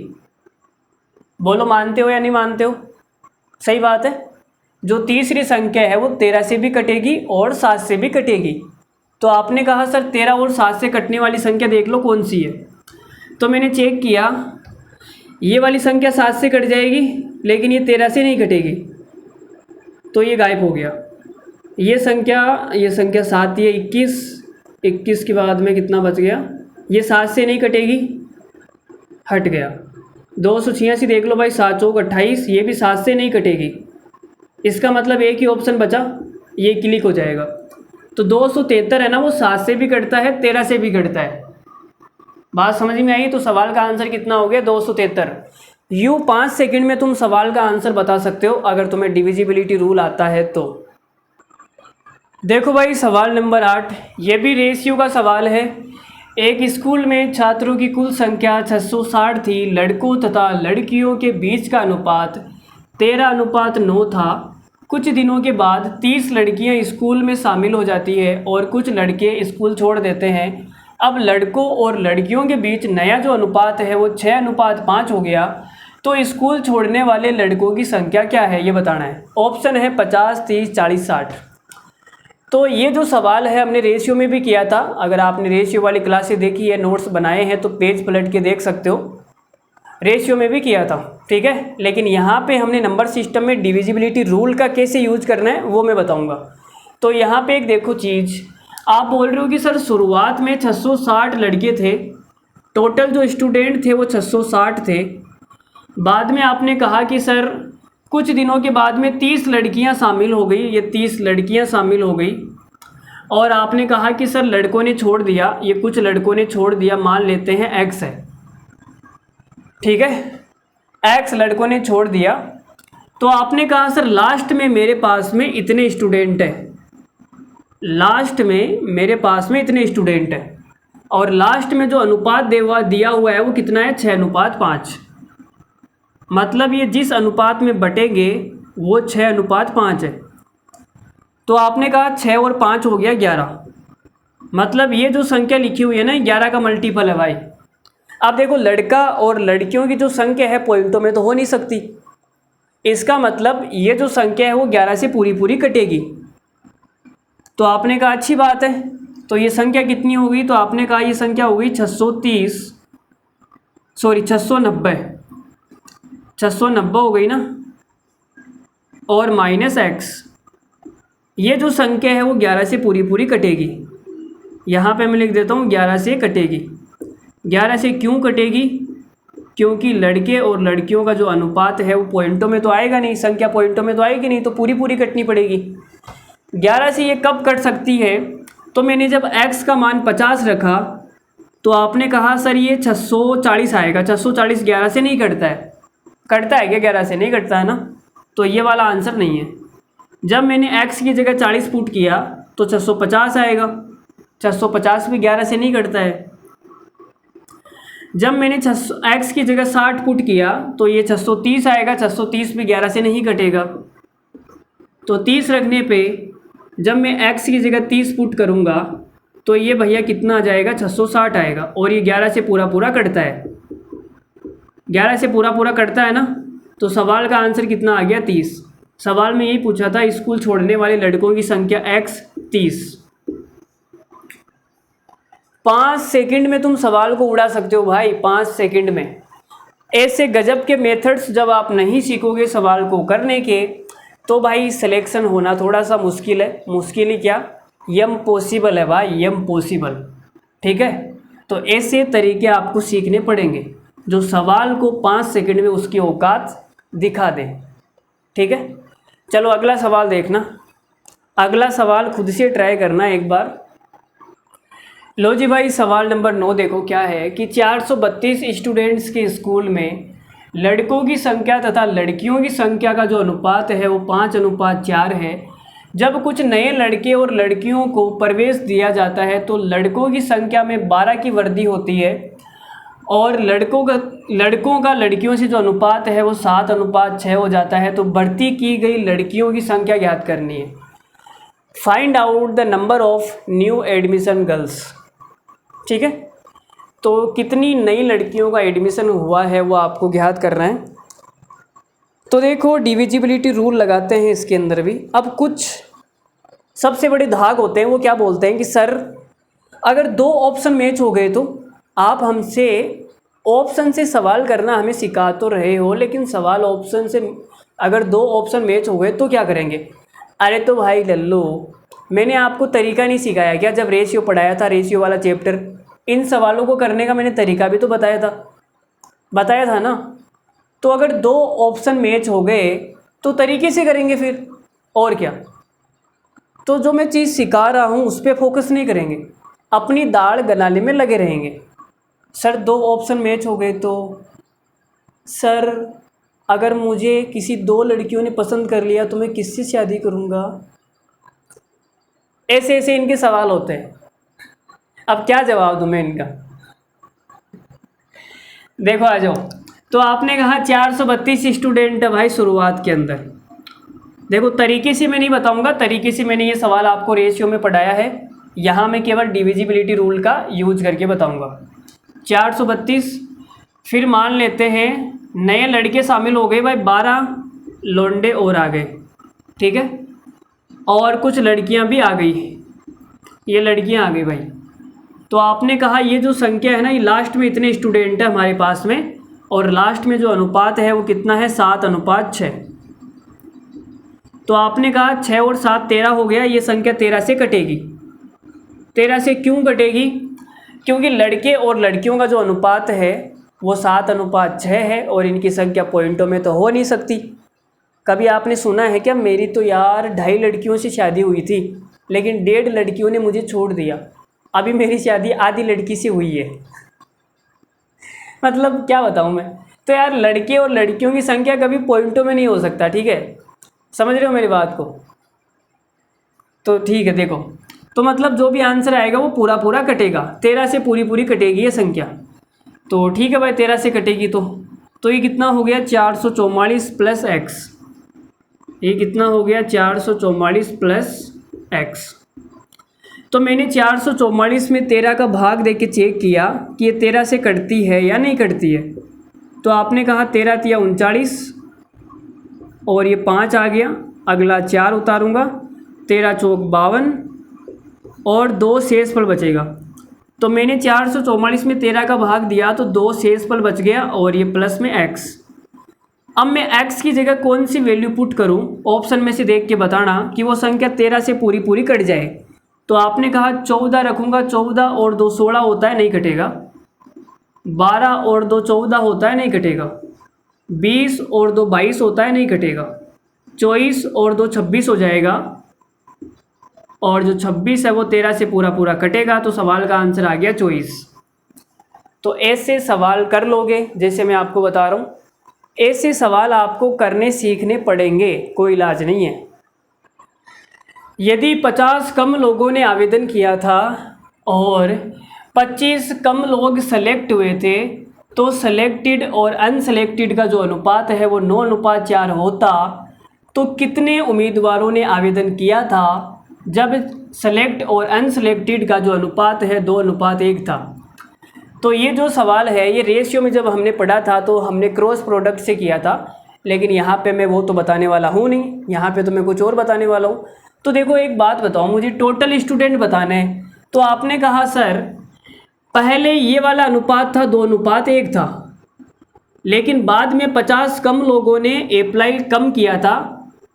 Speaker 1: बोलो मानते हो या नहीं मानते हो? सही बात है। जो तीसरी संख्या है वो 13 से भी कटेगी और 7 से भी कटेगी। तो आपने कहा सर 13 और 7 से कटने वाली संख्या देख लो कौन सी है। तो मैंने चेक किया, ये वाली संख्या 7 से कट जाएगी, लेकिन ये 13 से नहीं कटेगी, तो ये गायब हो गया। ये संख्या 7, ये 21 के बाद में कितना बच गया? ये 7 से नहीं कटेगी, हट गया। 286 देख लो भाई, 7 चौक 28, ये भी 7 से नहीं कटेगी, इसका मतलब एक ही ऑप्शन बचा, ये क्लिक हो जाएगा। तो 273 है ना, वो 7 से भी कटता है, 13 से भी कटता है। बात समझ में आई? तो सवाल का आंसर कितना हो गया? 273। यूँ 5 सेकंड में तुम सवाल का आंसर बता सकते हो अगर तुम्हें डिविजिबिलिटी रूल आता है तो। देखो भाई सवाल नंबर 8, ये भी रेशियो का सवाल है। एक स्कूल में छात्रों की कुल संख्या 660 थी। लड़कों तथा लड़कियों के बीच का अनुपात 13:9 था। कुछ दिनों के बाद 30 लड़कियां स्कूल में शामिल हो जाती है और कुछ लड़के स्कूल छोड़ देते हैं। अब लड़कों और लड़कियों के बीच नया जो अनुपात है वो 6:5 हो गया। तो स्कूल छोड़ने वाले लड़कों की संख्या क्या है ये बताना है। ऑप्शन है 50, 30, 40, 60। तो ये जो सवाल है हमने रेशियो में भी किया था। अगर आपने रेशियो वाली क्लासेस देखी है, नोट्स बनाए हैं, तो पेज पलट के देख सकते हो। रेशियो में भी किया था, ठीक है। लेकिन यहाँ पे हमने नंबर सिस्टम में डिविजिबिलिटी रूल का कैसे यूज करना है वो मैं बताऊँगा। तो यहाँ पे एक देखो चीज़, आप बोल रहे हो कि सर शुरुआत में 660 लड़के थे, टोटल जो स्टूडेंट थे वो 660 थे। बाद में आपने कहा कि सर कुछ दिनों के बाद में 30 लड़कियां शामिल हो गई, ये 30 लड़कियां शामिल हो गई। और आपने कहा कि सर लड़कों ने छोड़ दिया, ये कुछ लड़कों ने छोड़ दिया, मान लेते हैं एक्स है, ठीक है, एक्स लड़कों ने छोड़ दिया। तो आपने कहा सर लास्ट में मेरे पास में इतने स्टूडेंट हैं, लास्ट में मेरे पास में इतने स्टूडेंट हैं, और लास्ट में जो अनुपात दिया हुआ है वो कितना है? 6:5। मतलब ये जिस अनुपात में बटेंगे वो 6:5 है। तो आपने कहा 6 और 5 हो गया 11। मतलब ये जो संख्या लिखी हुई है ना, 11 का मल्टीपल है भाई। अब देखो लड़का और लड़कियों की जो संख्या है पॉइंटों में तो हो नहीं सकती, इसका मतलब ये जो संख्या है वो 11 से पूरी पूरी कटेगी। तो आपने कहा अच्छी बात है, तो ये संख्या कितनी हो गई? तो आपने कहा ये संख्या हो गई 690 हो गई ना, और माइनस एक्स। ये जो संख्या है वो 11 से पूरी पूरी कटेगी। यहाँ पे मैं लिख देता हूँ 11 से कटेगी। 11 से क्यों कटेगी? क्योंकि लड़के और लड़कियों का जो अनुपात है वो पॉइंटों में तो आएगा नहीं, संख्या पॉइंटों में तो आएगी नहीं, तो पूरी पूरी कटनी पड़ेगी। 11 से ये कब कट सकती है? तो मैंने जब x का मान 50 रखा तो आपने कहा सर ये 640 आएगा। 640 11 से नहीं कटता है, कटता है क्या? 11 से नहीं कटता है ना, तो ये वाला आंसर नहीं है। जब मैंने x की जगह 40 पुट किया तो 650 आएगा। 650 भी 11 से नहीं कटता है। जब मैंने x की जगह 60 पुट किया तो ये 630 आएगा। 630 भी 11 से नहीं कटेगा। तो 30 रखने पे जब मैं x की जगह 30 पुट करूँगा तो ये भैया कितना आ जाएगा? 660 आएगा। और ये 11 से पूरा पूरा कटता है, 11 से पूरा पूरा कटता है ना। तो सवाल का आंसर कितना आ गया? 30। सवाल में यही पूछा था स्कूल छोड़ने वाले लड़कों की संख्या x 30। 5 सेकंड में तुम सवाल को उड़ा सकते हो भाई, 5 सेकंड में। ऐसे गजब के मेथड्स जब आप नहीं सीखोगे सवाल को करने के तो भाई सिलेक्शन होना थोड़ा सा मुश्किल है। मुश्किल ही क्या, इम्पॉसिबल है भाई, इम्पॉसिबल, ठीक है। तो ऐसे तरीके आपको सीखने पड़ेंगे जो सवाल को 5 सेकंड में उसकी औकात दिखा दे, ठीक है। चलो अगला सवाल देखना। अगला सवाल खुद से ट्राई करना एक बार। लो जी भाई, सवाल नंबर 9 देखो क्या है कि 432 स्टूडेंट्स के स्कूल में लड़कों की संख्या तथा लड़कियों की संख्या का जो अनुपात है वो 5:4 है। जब कुछ नए लड़के और लड़कियों को प्रवेश दिया जाता है तो लड़कों की संख्या में 12 की वृद्धि होती है और लड़कों का लड़कियों से जो अनुपात है वो 7:6 हो जाता है। तो भर्ती की गई लड़कियों की संख्या ज्ञात करनी है। Find out the number of new admission girls, ठीक है। तो कितनी नई लड़कियों का एडमिशन हुआ है वो आपको ज्ञात करना है। तो देखो डिविजिबिलिटी रूल लगाते हैं इसके अंदर भी। अब कुछ सबसे बड़े धाग होते हैं, वो क्या बोलते हैं कि सर अगर 2 ऑप्शन मैच हो गए तो आप हमसे ऑप्शन से सवाल करना हमें सिखा तो रहे हो, लेकिन सवाल ऑप्शन से अगर 2 ऑप्शन मैच हो गए तो क्या करेंगे? अरे तो भाई लल्लू, मैंने आपको तरीका नहीं सिखाया क्या? जब रेशियो पढ़ाया था, रेशियो वाला चैप्टर, इन सवालों को करने का मैंने तरीका भी तो बताया था ना। तो अगर 2 ऑप्शन मैच हो गए तो तरीके से करेंगे फिर। और क्या। तो जो मैं चीज़ सिखा रहा हूँ उस पर फोकस नहीं करेंगे, अपनी दाढ़ गलाने में लगे रहेंगे। सर 2 ऑप्शन मैच हो गए तो सर अगर मुझे किसी 2 लड़कियों ने पसंद कर लिया तो मैं किससे शादी करूँगा। ऐसे ऐसे इनके सवाल होते हैं। अब क्या जवाब दूँ मैं इनका। देखो आ जाओ। तो आपने कहा 432 स्टूडेंट है भाई शुरुआत के अंदर। देखो तरीके से मैं नहीं बताऊंगा, तरीके से मैंने ये सवाल आपको रेशियो में पढ़ाया है, यहाँ मैं केवल डिविजिबिलिटी रूल का यूज करके बताऊंगा। 432, फिर मान लेते हैं नए लड़के शामिल हो गए भाई, 12 लौंडे और आ गए, ठीक है, और कुछ लड़कियां भी आ गई, ये लड़कियां आ गई भाई। तो आपने कहा ये जो संख्या है ना, ये लास्ट में इतने स्टूडेंट है हमारे पास में, और लास्ट में जो अनुपात है वो कितना है, 7:6। तो आपने कहा 6 और 7 13 हो गया, ये संख्या 13 से कटेगी। 13 से क्यों कटेगी? क्योंकि लड़के और लड़कियों का जो अनुपात है वो 7:6 है, और इनकी संख्या पॉइंटों में तो हो नहीं सकती। कभी आपने सुना है क्या, मेरी तो यार 2.5 लड़कियों से शादी हुई थी लेकिन 1.5 लड़कियों ने मुझे छोड़ दिया, अभी मेरी शादी आधी लड़की से हुई है। मतलब क्या बताऊँ मैं। तो यार लड़के और लड़कियों की संख्या कभी पॉइंटों में नहीं हो सकता, ठीक है, समझ रहे हो मेरी बात को। तो ठीक है, देखो तो मतलब जो भी आंसर आएगा वो पूरा पूरा कटेगा, 13 से पूरी पूरी कटेगी ये संख्या। तो ठीक है भाई, 13 से कटेगी तो ये कितना हो गया, 444 प्लस एक्स। ये कितना हो गया, 444 प्लस एक्स। तो मैंने 444 में 13 का भाग देके चेक किया कि ये 13 से कटती है या नहीं कटती है। तो आपने कहा 13 तिया 39, और ये 5 आ गया, अगला 4 उतारूँगा, 13 चौक 52, और 2 शेषफल बचेगा। तो मैंने 444 में 13 का भाग दिया तो 2 शेषफल बच गया, और ये प्लस में x। अब मैं x की जगह कौन सी वैल्यू पुट करूं, ऑप्शन में से देख के बताना कि वो संख्या 13 से पूरी पूरी कट जाए। तो आपने कहा 14 रखूँगा, 14 और 2 16 होता है, नहीं कटेगा। 12 और 2 14 होता है, नहीं कटेगा। 20 और 2 22 होता है, नहीं कटेगा। 24 और 2 26 हो जाएगा, और जो 26 है वो 13 से पूरा पूरा कटेगा। तो सवाल का आंसर आ गया 24। तो ऐसे सवाल कर लोगे, जैसे मैं आपको बता रहा हूँ, ऐसे सवाल आपको करने सीखने पड़ेंगे, कोई इलाज नहीं है। यदि 50 कम लोगों ने आवेदन किया था और 25 कम लोग सेलेक्ट हुए थे, तो सेलेक्टेड और अनसेलेक्टेड का जो अनुपात है वो 9:4 होता। तो कितने उम्मीदवारों ने आवेदन किया था जब सेलेक्ट और अनसेलेक्टेड का जो अनुपात है 2:1 था। तो ये जो सवाल है ये रेशियो में जब हमने पढ़ा था तो हमने क्रॉस प्रोडक्ट से किया था, लेकिन यहाँ पे मैं वो तो बताने वाला हूँ नहीं, यहाँ पे तो मैं कुछ और बताने वाला हूँ। तो देखो एक बात बताओ, मुझे टोटल स्टूडेंट बताने हैं। तो आपने कहा सर पहले ये वाला अनुपात था 2:1 था, लेकिन बाद में 50 कम लोगों ने अप्लाई कम किया था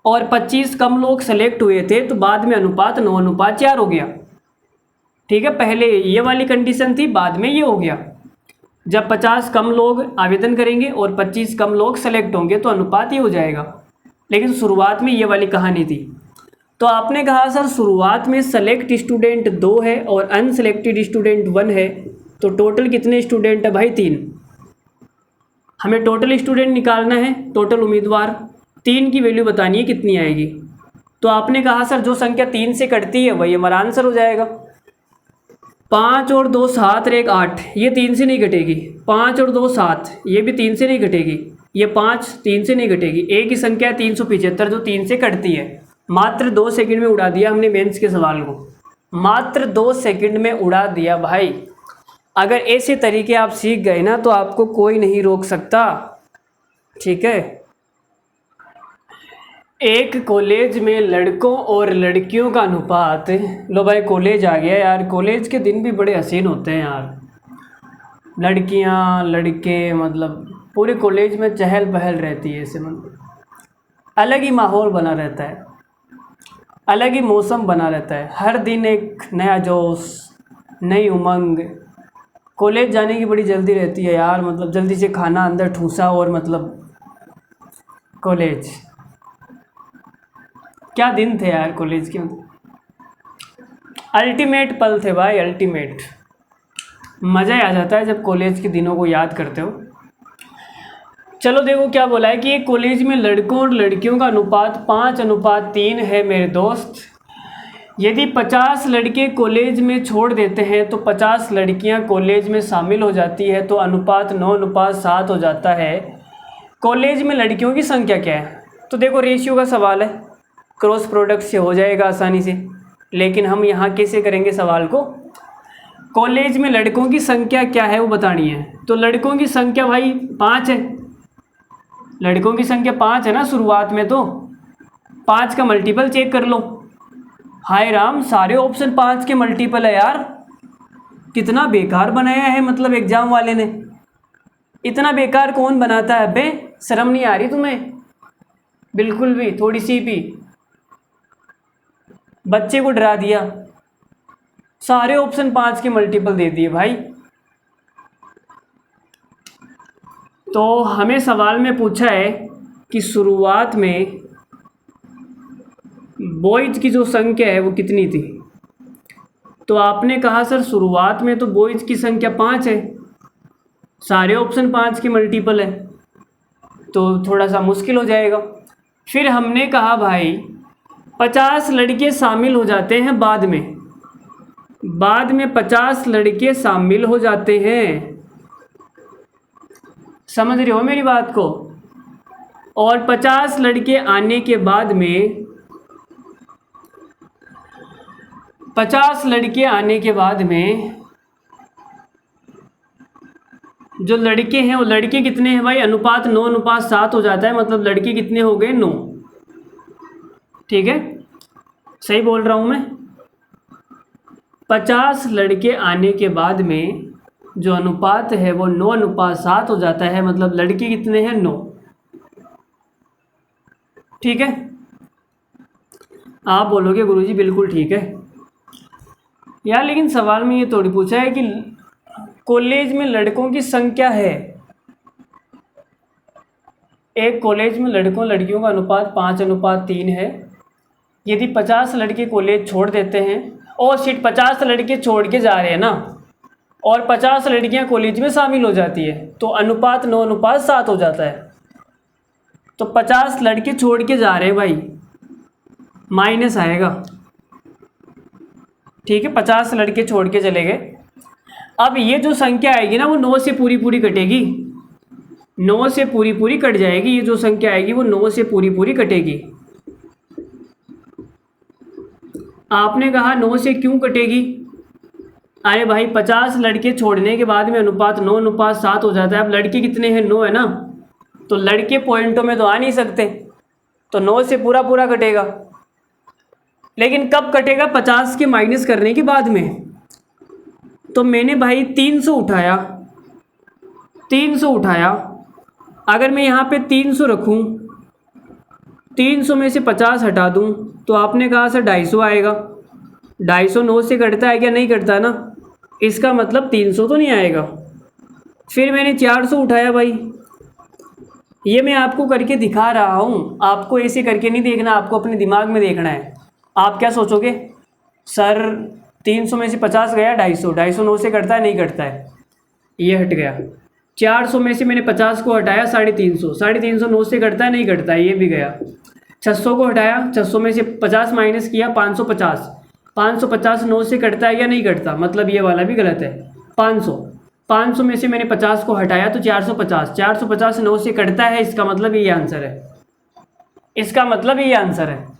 Speaker 1: और 25 कम लोग सेलेक्ट हुए थे, तो बाद में अनुपात 9:4 हो गया। ठीक है, पहले ये वाली कंडीशन थी, बाद में ये हो गया। जब 50 कम लोग आवेदन करेंगे और 25 कम लोग सेलेक्ट होंगे तो अनुपात ये हो जाएगा, लेकिन शुरुआत में ये वाली कहानी थी। तो आपने कहा सर शुरुआत में सेलेक्ट स्टूडेंट 2 है और अनसेलेक्टेड स्टूडेंट 1 है, तो टोटल कितने स्टूडेंट है भाई, 3। हमें टोटल स्टूडेंट निकालना है, टोटल उम्मीदवार 3 की वैल्यू बतानी है कितनी आएगी। तो आपने कहा सर जो संख्या 3 से कटती है वही हमारा आंसर हो जाएगा। 5 और 2 7 और 1 8, ये 3 से नहीं घटेगी। 5 और 2 7, ये भी 3 से नहीं घटेगी। ये 5 3 से नहीं घटेगी। एक ही संख्या 375 जो 3 से कटती है। मात्र 2 सेकंड में उड़ा दिया हमने मेंस के सवाल को, मात्र 2 सेकंड में उड़ा दिया भाई। अगर ऐसे तरीके आप सीख गए ना तो आपको कोई नहीं रोक सकता, ठीक है। एक कॉलेज में लड़कों और लड़कियों का अनुपात, लो भाई कॉलेज आ गया यार। कॉलेज के दिन भी बड़े हसीन होते हैं यार, लड़कियां लड़के, मतलब पूरे कॉलेज में चहल पहल रहती है। ऐसे मतलब अलग ही माहौल बना रहता है, अलग ही मौसम बना रहता है। हर दिन एक नया जोश, नई उमंग। कॉलेज जाने की बड़ी जल्दी रहती है यार, मतलब जल्दी से खाना अंदर ठूसा और मतलब कॉलेज। क्या दिन थे यार कॉलेज के, अल्टीमेट पल थे भाई, अल्टीमेट। मज़ा ही आ जाता है जब कॉलेज के दिनों को याद करते हो। चलो देखो क्या बोला है कि एक कॉलेज में लड़कों और लड़कियों का अनुपात 5:3 है मेरे दोस्त। यदि 50 लड़के कॉलेज में छोड़ देते हैं तो 50 लड़कियां कॉलेज में शामिल हो जाती है, तो अनुपात 9:7 हो जाता है। कॉलेज में लड़कियों की संख्या क्या है? तो देखो रेशियो का सवाल है, क्रॉस प्रोडक्ट से हो जाएगा आसानी से, लेकिन हम यहाँ कैसे करेंगे सवाल को? कॉलेज में लड़कों की संख्या क्या है वो बतानी है। तो लड़कों की संख्या भाई 5 है, लड़कों की संख्या 5 है ना शुरुआत में, तो 5 का मल्टीपल चेक कर लो। हाय राम, सारे ऑप्शन 5 के मल्टीपल है यार। कितना बेकार बनाया है मतलब एग्जाम वाले ने। इतना बेकार कौन बनाता है बे? शर्म नहीं आ रही तुम्हें बिल्कुल भी, थोड़ी सी भी? बच्चे को डरा दिया, सारे ऑप्शन 5 के मल्टीपल दे दिए भाई। तो हमें सवाल में पूछा है कि शुरुआत में बॉयज़ की जो संख्या है वो कितनी थी। तो आपने कहा सर शुरुआत में तो बॉयज़ की संख्या 5 है, सारे ऑप्शन 5 के मल्टीपल है, तो थोड़ा सा मुश्किल हो जाएगा। फिर हमने कहा भाई 50 लड़के शामिल हो जाते हैं बाद में, 50 लड़के शामिल हो जाते हैं, समझ रहे हो मेरी बात को? और 50 लड़के आने के बाद में, 50 लड़के आने के बाद में जो लड़के हैं वो लड़के कितने हैं भाई? अनुपात 9:7 हो जाता है, मतलब लड़के कितने हो गए? 9। ठीक है, सही बोल रहा हूँ मैं? 50 लड़के आने के बाद में जो अनुपात है वो 9:7 हो जाता है, मतलब लड़के कितने हैं? 9। ठीक है, आप बोलोगे गुरुजी बिल्कुल ठीक है यार, लेकिन सवाल में ये थोड़ी पूछा है कि कॉलेज में लड़कों की संख्या है। एक कॉलेज में लड़कों लड़कियों का अनुपात 5:3 है। यदि 50 लड़के कॉलेज छोड़ देते हैं, और सीट 50 लड़के छोड़ के जा रहे हैं ना, और 50 लड़कियां कॉलेज में शामिल हो जाती है, तो अनुपात 9:7 हो जाता है। तो 50 लड़के छोड़ के जा रहे हैं भाई, माइनस आएगा। ठीक है, 50 लड़के छोड़ के चले गए। अब ये जो संख्या आएगी ना वो 9 से पूरी पूरी कटेगी, 9 से पूरी पूरी कट जाएगी। ये जो संख्या आएगी वो 9 से पूरी पूरी कटेगी। आपने कहा 9 से क्यों कटेगी? अरे भाई 50 लड़के छोड़ने के बाद में अनुपात 9:7 हो जाता है। अब लड़के कितने हैं? 9 है ना, तो लड़के पॉइंटों में तो आ नहीं सकते, तो 9 से पूरा पूरा कटेगा। लेकिन कब कटेगा? 50 के माइनस करने के बाद में। तो मैंने भाई 300 उठाया, 300 उठाया। अगर मैं यहाँ पे 300 रखूँ, 300 में से 50 हटा दूँ, तो आपने कहा सर 250 आएगा। 250 9 से कटता है क्या? नहीं कटता ना, इसका मतलब 300 तो नहीं आएगा। फिर मैंने 400 उठाया भाई। ये मैं आपको करके दिखा रहा हूँ, आपको ऐसे करके नहीं देखना, आपको अपने दिमाग में देखना है। आप क्या सोचोगे? सर 300 में से 50 गया, 250, 250 9 से कटता है? नहीं कटता है, ये हट गया। 400 में से मैंने 50 को हटाया, 350, 350 9 से कटता है? नहीं कटता है, ये भी गया। 600 को हटाया, 600 में से 50 माइनस किया, 550, 550 9 से कटता है या नहीं कटता? मतलब ये वाला भी गलत है। 500 में से मैंने 50 को हटाया तो 450, 450 9 से कटता है, इसका मतलब ये आंसर है, इसका मतलब ये आंसर है।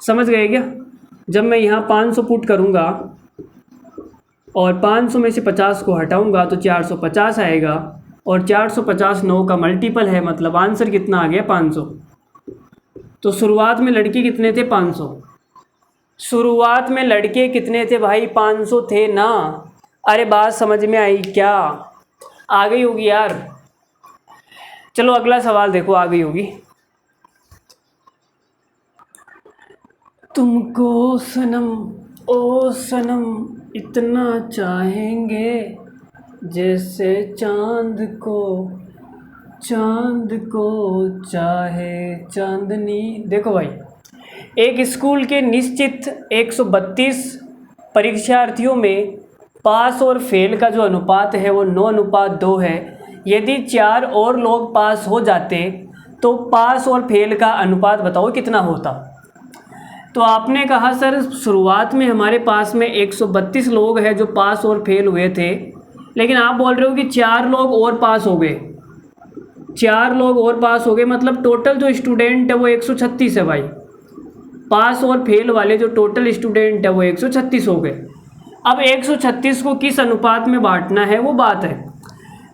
Speaker 1: समझ गए क्या? जब मैं यहाँ 500 पुट करूँगा और 500 में से 50 को हटाऊँगा तो 450 आएगा, और 450 9 का मल्टीपल है, मतलब आंसर कितना आ गया? 500। तो शुरुआत में लड़के कितने थे? 500। शुरुआत में लड़के कितने थे भाई? 500 थे ना। अरे बात समझ में आई क्या? आ गई होगी यार। चलो अगला सवाल देखो, आ गई होगी। तुमको सनम ओ सनम इतना चाहेंगे, जैसे चांद को चाहे चांदनी। देखो भाई एक स्कूल के निश्चित 132 परीक्षार्थियों में पास और फेल का जो अनुपात है वो 9:2 है। यदि 4 और लोग पास हो जाते तो पास और फेल का अनुपात बताओ कितना होता। तो आपने कहा सर शुरुआत में हमारे पास में 132 लोग हैं जो पास और फेल हुए थे, लेकिन आप बोल रहे हो कि 4 लोग और पास हो गए। 4 लोग और पास हो गए मतलब टोटल जो स्टूडेंट है वो 136 है भाई। पास और फेल वाले जो टोटल स्टूडेंट है वो 136 हो गए। अब 136 को किस अनुपात में बांटना है वो बात है।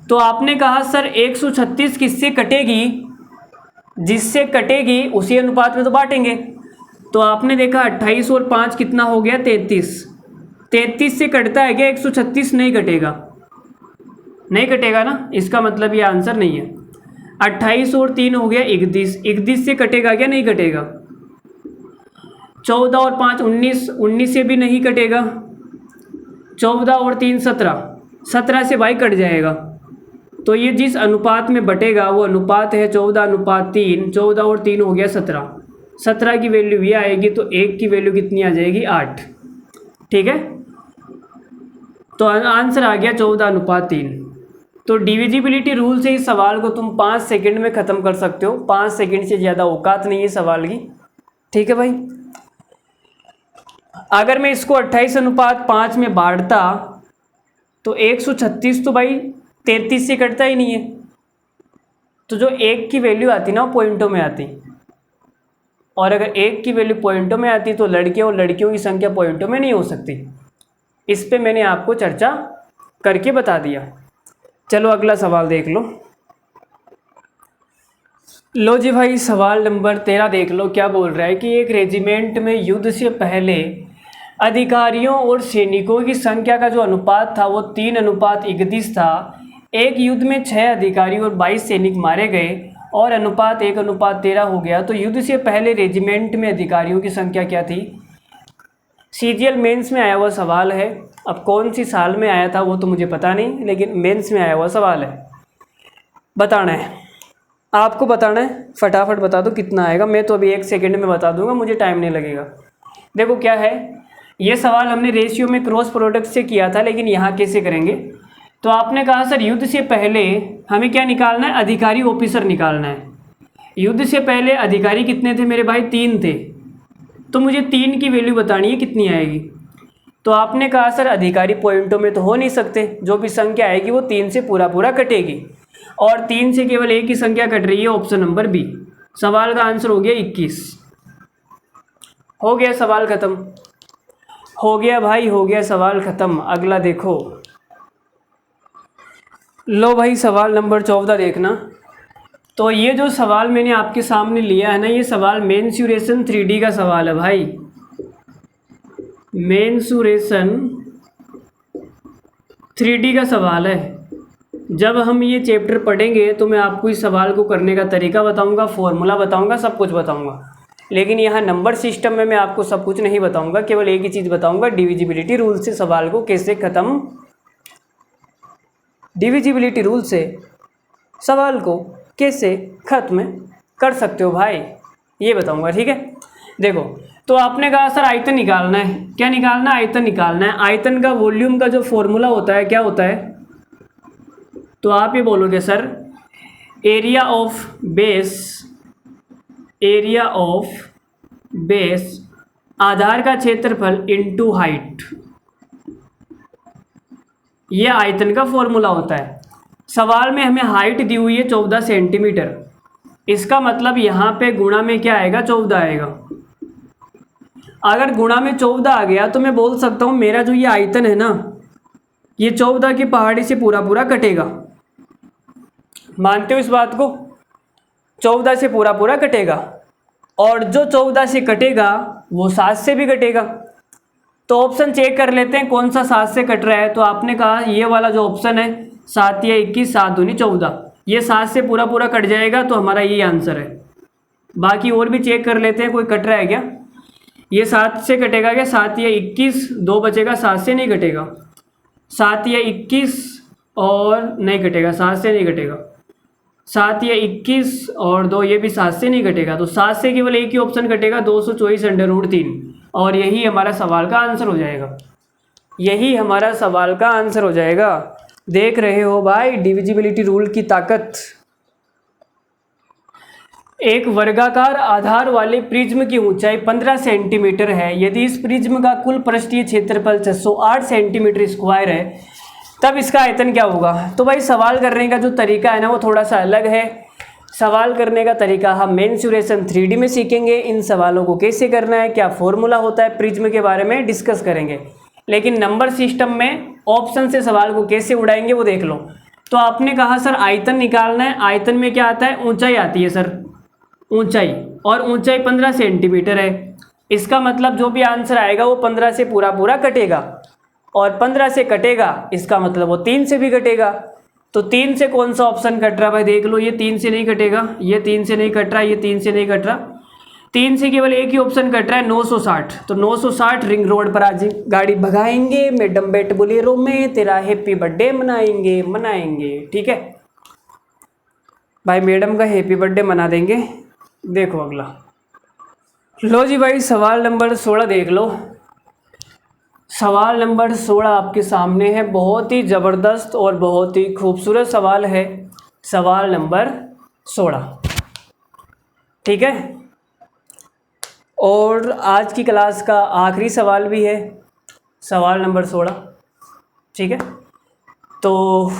Speaker 1: तो आपने कहा सर 136 किससे कटेगी, जिससे कटेगी उसी अनुपात में तो बांटेंगे। तो आपने देखा 28 और 5 कितना हो गया 33। 33 से कटता है क्या 136? नहीं कटेगा, नहीं कटेगा ना, इसका मतलब ये आंसर नहीं है। 28 और 3 हो गया 31। 31 से कटेगा क्या? नहीं कटेगा। 14 और 5 19। 19 से भी नहीं कटेगा। 14 और 3 17। 17 से भाई कट जाएगा। तो ये जिस अनुपात में बटेगा वो अनुपात है 14:3। 14 और 3 हो गया 17। 17 की वैल्यू ये आएगी तो 1 की वैल्यू कितनी आ जाएगी? 8। ठीक है, तो आंसर आ गया 14:3। तो डिविजिबिलिटी रूल से इस सवाल को तुम 5 सेकंड में ख़त्म कर सकते हो। 5 सेकंड से ज़्यादा औकात नहीं है सवाल की। ठीक है भाई, अगर मैं इसको 28:5 में बांटता तो 136 तो भाई 33 से कटता ही नहीं है। तो जो 1 की वैल्यू आती ना वो पॉइंटों में आती, और अगर 1 की वैल्यू पॉइंटों में आती तो लड़के और लड़कियों की संख्या पॉइंटों में नहीं हो सकती। इस पे मैंने आपको चर्चा करके बता दिया। चलो अगला सवाल देख लो जी भाई, सवाल नंबर 13 देख लो। क्या बोल रहा है कि एक रेजिमेंट में युद्ध से पहले अधिकारियों और सैनिकों की संख्या का जो अनुपात था वो 3:31 था। एक युद्ध में 6 अधिकारी और 22 सैनिक मारे गए और अनुपात 1:13 हो गया। तो युद्ध से पहले रेजिमेंट में अधिकारियों की संख्या क्या थी? सीजीएल मेंस में आया हुआ सवाल है। अब कौन सी साल में आया था वो तो मुझे पता नहीं, लेकिन मेंस में आया हुआ सवाल है। बताना है आपको, बताना है, फटाफट बता दो कितना आएगा। मैं तो अभी 1 सेकंड में बता दूंगा, मुझे टाइम नहीं लगेगा। देखो क्या है, ये सवाल हमने रेशियो में क्रॉस प्रोडक्ट से किया था, लेकिन यहाँ कैसे करेंगे। तो आपने कहा सर युद्ध से पहले हमें क्या निकालना है? अधिकारी ऑफिसर निकालना है। युद्ध से पहले अधिकारी कितने थे मेरे भाई? 3 थे। तो मुझे 3 की वैल्यू बतानी है कितनी आएगी। तो आपने कहा सर अधिकारी पॉइंटों में तो हो नहीं सकते, जो भी संख्या आएगी वो 3 से पूरा कटेगी, और 3 से केवल एक ही संख्या कट रही है, ऑप्शन नंबर बी। सवाल का आंसर हो गया 21। हो गया सवाल खत्म, हो गया भाई, हो गया सवाल खत्म। अगला देखो, लो भाई सवाल नंबर 14 देखना। तो ये जो सवाल मैंने आपके सामने लिया है ना, ये सवाल मेंसुरेशन 3D का सवाल है भाई। मेंसुरेशन 3D का सवाल है। जब हम ये चैप्टर पढ़ेंगे तो मैं आपको इस सवाल को करने का तरीका बताऊंगा, फॉर्मूला बताऊंगा, सब कुछ बताऊंगा। लेकिन यहाँ नंबर सिस्टम में मैं आपको सब कुछ नहीं बताऊंगा, केवल एक ही चीज़ बताऊंगा, डिविजिबिलिटी रूल से सवाल को कैसे ख़त्म, डिविजिबिलिटी रूल से सवाल को कैसे ख़त्म कर सकते हो भाई, ये बताऊंगा। ठीक है, देखो तो आपने कहा सर आयतन निकालना है। क्या निकालना है? आयतन निकालना है। आयतन का वॉल्यूम का जो फॉर्मूला होता है क्या होता है? तो आप ये बोलोगे सर एरिया ऑफ बेस आधार का क्षेत्रफल इनटू हाइट, ये आयतन का फॉर्मूला होता है। सवाल में हमें हाइट दी हुई है 14 सेंटीमीटर, इसका मतलब यहाँ पे गुणा में क्या आएगा? 14 आएगा। अगर गुणा में 14 आ गया तो मैं बोल सकता हूँ मेरा जो ये आयतन है ना, ये 14 की पहाड़ी से पूरा कटेगा। मानते हो इस बात को? 14 से पूरा कटेगा, और जो 14 से कटेगा वो 7 से भी कटेगा। तो ऑप्शन चेक कर लेते हैं कौन सा 7 से कट रहा है। तो आपने कहा ये वाला जो ऑप्शन है 7 या 21, 7 दूनी 14, ये 7 से पूरा कट जाएगा, तो हमारा ये आंसर है। बाकी और भी चेक कर लेते हैं कोई कट रहा है क्या। ये 7 से कटेगा क्या? 7 या 21, 2 बचेगा, 7 से नहीं कटेगा। 7 या 21 और नहीं कटेगा, 7 से नहीं कटेगा। 7 या 21 और 2 ये भी 7 से नहीं कटेगा, तो 7 से केवल एक ही ऑप्शन कटेगा 224/3 और यही हमारा सवाल का आंसर हो जाएगा। यही हमारा सवाल का आंसर हो जाएगा। देख रहे हो भाई डिविजिबिलिटी रूल की ताकत। एक वर्गाकार आधार वाले प्रिज्म की ऊंचाई 15 सेंटीमीटर है। यदि इस प्रिज्म का कुल पृष्ठीय क्षेत्रफल 608 सेंटीमीटर स्क्वायर है, तब इसका आयतन क्या होगा। तो भाई सवाल करने का जो तरीका है ना वो थोड़ा सा अलग है। सवाल करने का तरीका हम मेंसुरेशन 3D में सीखेंगे। इन सवालों को कैसे करना है, क्या फॉर्मूला होता है, प्रिज्म के बारे में डिस्कस करेंगे। लेकिन नंबर सिस्टम में ऑप्शन से सवाल को कैसे उड़ाएंगे वो देख लो। तो आपने कहा सर आयतन निकालना है। आयतन में क्या आता है, ऊंचाई आती है सर, ऊंचाई, और ऊंचाई 15 सेंटीमीटर है। इसका मतलब जो भी आंसर आएगा वो 15 से पूरा पूरा कटेगा, और 15 से कटेगा इसका मतलब वो 3 से भी कटेगा। तो 3 से कौन सा ऑप्शन कट रहा है भाई देख लो। ये 3 से नहीं कटेगा, ये 3 से नहीं कट रहा, ये 3 से नहीं कट रहा। 3 से केवल एक ही ऑप्शन कट रहा है 960। तो 960 रिंग रोड पर आज गाड़ी भगाएंगे, मैडम बेट बोलेरो में तेरा हैप्पी बर्थडे मनाएंगे मनाएंगे। ठीक है भाई, मैडम का हैप्पी बर्थडे मना देंगे। देखो अगला, लो जी भाई सवाल नंबर 16 देख लो। सवाल नंबर 16 आपके सामने है। बहुत ही ज़बरदस्त और बहुत ही खूबसूरत सवाल है। सवाल नंबर 16, ठीक है, और आज की क्लास का आखिरी सवाल भी है, सवाल नंबर 16, ठीक है। तो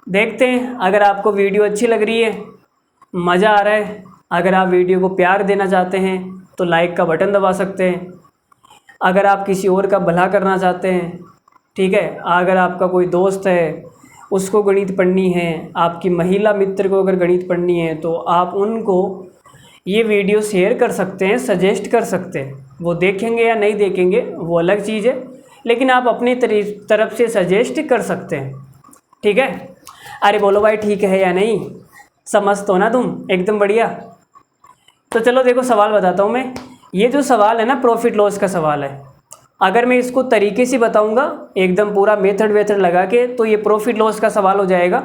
Speaker 1: देखते हैं, अगर आपको वीडियो अच्छी लग रही है, मज़ा आ रहा है, अगर आप वीडियो को प्यार देना चाहते हैं तो लाइक का बटन दबा सकते हैं। अगर आप किसी और का भला करना चाहते हैं, ठीक है, अगर आपका कोई दोस्त है उसको गणित पढ़नी है, आपकी महिला मित्र को अगर गणित पढ़नी है, तो आप उनको ये वीडियो शेयर कर सकते हैं, सजेस्ट कर सकते हैं। वो देखेंगे या नहीं देखेंगे वो अलग चीज़ है, लेकिन आप अपनी तरफ से सजेस्ट कर सकते हैं, ठीक है। अरे बोलो भाई ठीक है या नहीं, समझ तो ना तुम एकदम बढ़िया। तो चलो देखो सवाल बताता हूँ मैं। ये जो सवाल है ना प्रॉफिट लॉस का सवाल है। अगर मैं इसको तरीके से बताऊँगा एकदम पूरा मेथड लगा के, तो ये प्रॉफिट लॉस का सवाल हो जाएगा।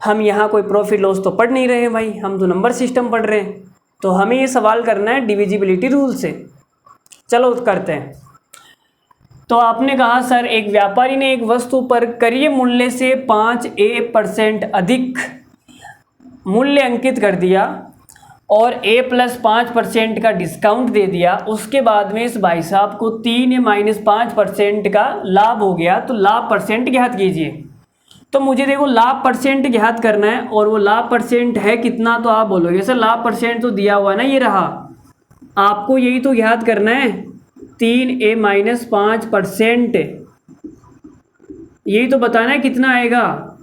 Speaker 1: हम यहाँ कोई प्रॉफिट लॉस तो पढ़ नहीं रहे हैं भाई, हम तो नंबर सिस्टम पढ़ रहे हैं। तो हमें ये सवाल करना है डिविजिबिलिटी रूल से। चलो करते हैं। तो आपने कहा सर एक व्यापारी ने एक वस्तु पर क्रय मूल्य से 5% अधिक मूल्य अंकित कर दिया और A+5% का डिस्काउंट दे दिया। उसके बाद में इस भाई साहब को 3A-5% का लाभ हो गया। तो लाभ परसेंट ज्ञात कीजिए। तो मुझे देखो लाभ परसेंट ज्ञात करना है, और वो लाभ परसेंट है कितना। तो आप बोलोगे सर लाभ परसेंट तो दिया हुआ है ना, ये रहा, आपको यही तो ज्ञात करना है 3A-5%। यही तो बताना है कितना आएगा,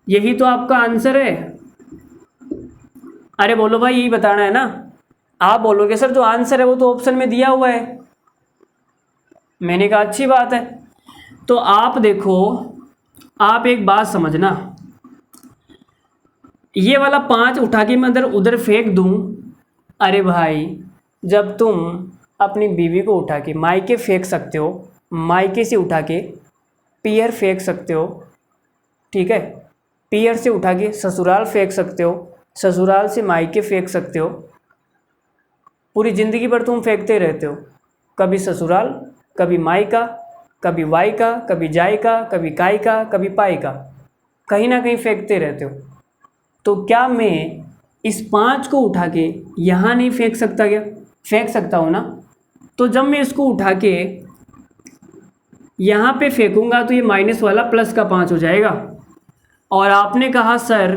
Speaker 1: यही तो आपका आंसर है। अरे बोलो भाई यही बताना है ना। आप बोलोगे सर जो आंसर है वो तो ऑप्शन में दिया हुआ है। मैंने कहा अच्छी बात है। तो आप देखो, आप एक बात समझना, ये वाला 5 उठा के मैं उधर फेंक दूं। अरे भाई जब तुम अपनी बीवी को उठा के मायके फेंक सकते हो, मायके से उठा के पियर फेंक सकते हो, ठीक है, पियर से उठा के ससुराल फेंक सकते हो, ससुराल से मायके फेंक सकते हो। पूरी ज़िंदगी भर तुम फेंकते रहते हो, कभी ससुराल, कभी मायका, कभी वायका, कभी जायका, कभी कायका, कभी पायका, कहीं ना कहीं फेंकते रहते हो। तो क्या मैं इस 5 को उठा के यहाँ नहीं फेंक सकता क्या? फेंक सकता हूँ ना। तो जब मैं इसको उठा के यहाँ पे फेंकूँगा तो ये माइनस वाला प्लस का 5 हो जाएगा। और आपने कहा सर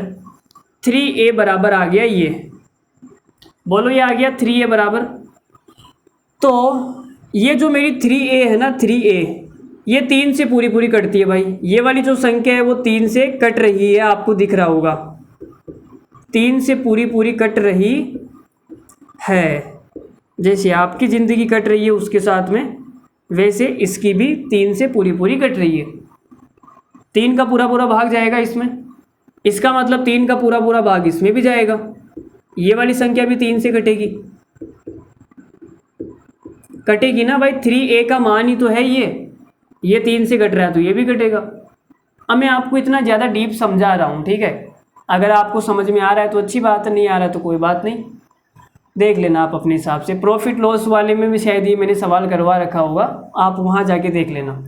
Speaker 1: 3A बराबर आ गया, ये बोलो ये आ गया 3A बराबर। तो ये जो मेरी 3A है ना, 3A ये 3 से पूरी पूरी कटती है भाई। ये वाली जो संख्या है वो 3 से कट रही है, आपको दिख रहा होगा 3 से पूरी पूरी कट रही है। जैसे आपकी ज़िंदगी कट रही है उसके साथ में, वैसे इसकी भी 3 से पूरी पूरी कट रही है। 3 का पूरा पूरा भाग जाएगा इसमें, इसका मतलब 3 का पूरा पूरा भाग इसमें भी जाएगा। ये वाली संख्या भी 3 से कटेगी, कटेगी ना भाई। 3A का मान ही तो है ये 3 से कट रहा है तो ये भी कटेगा। अब मैं आपको इतना ज़्यादा डीप समझा रहा हूँ, ठीक है। अगर आपको समझ में आ रहा है तो अच्छी बात है, नहीं आ रहा है तो कोई बात नहीं, देख लेना आप अपने हिसाब से। प्रॉफिट लॉस वाले में भी शायद ये मैंने सवाल करवा रखा होगा, आप वहाँ जाके देख लेना।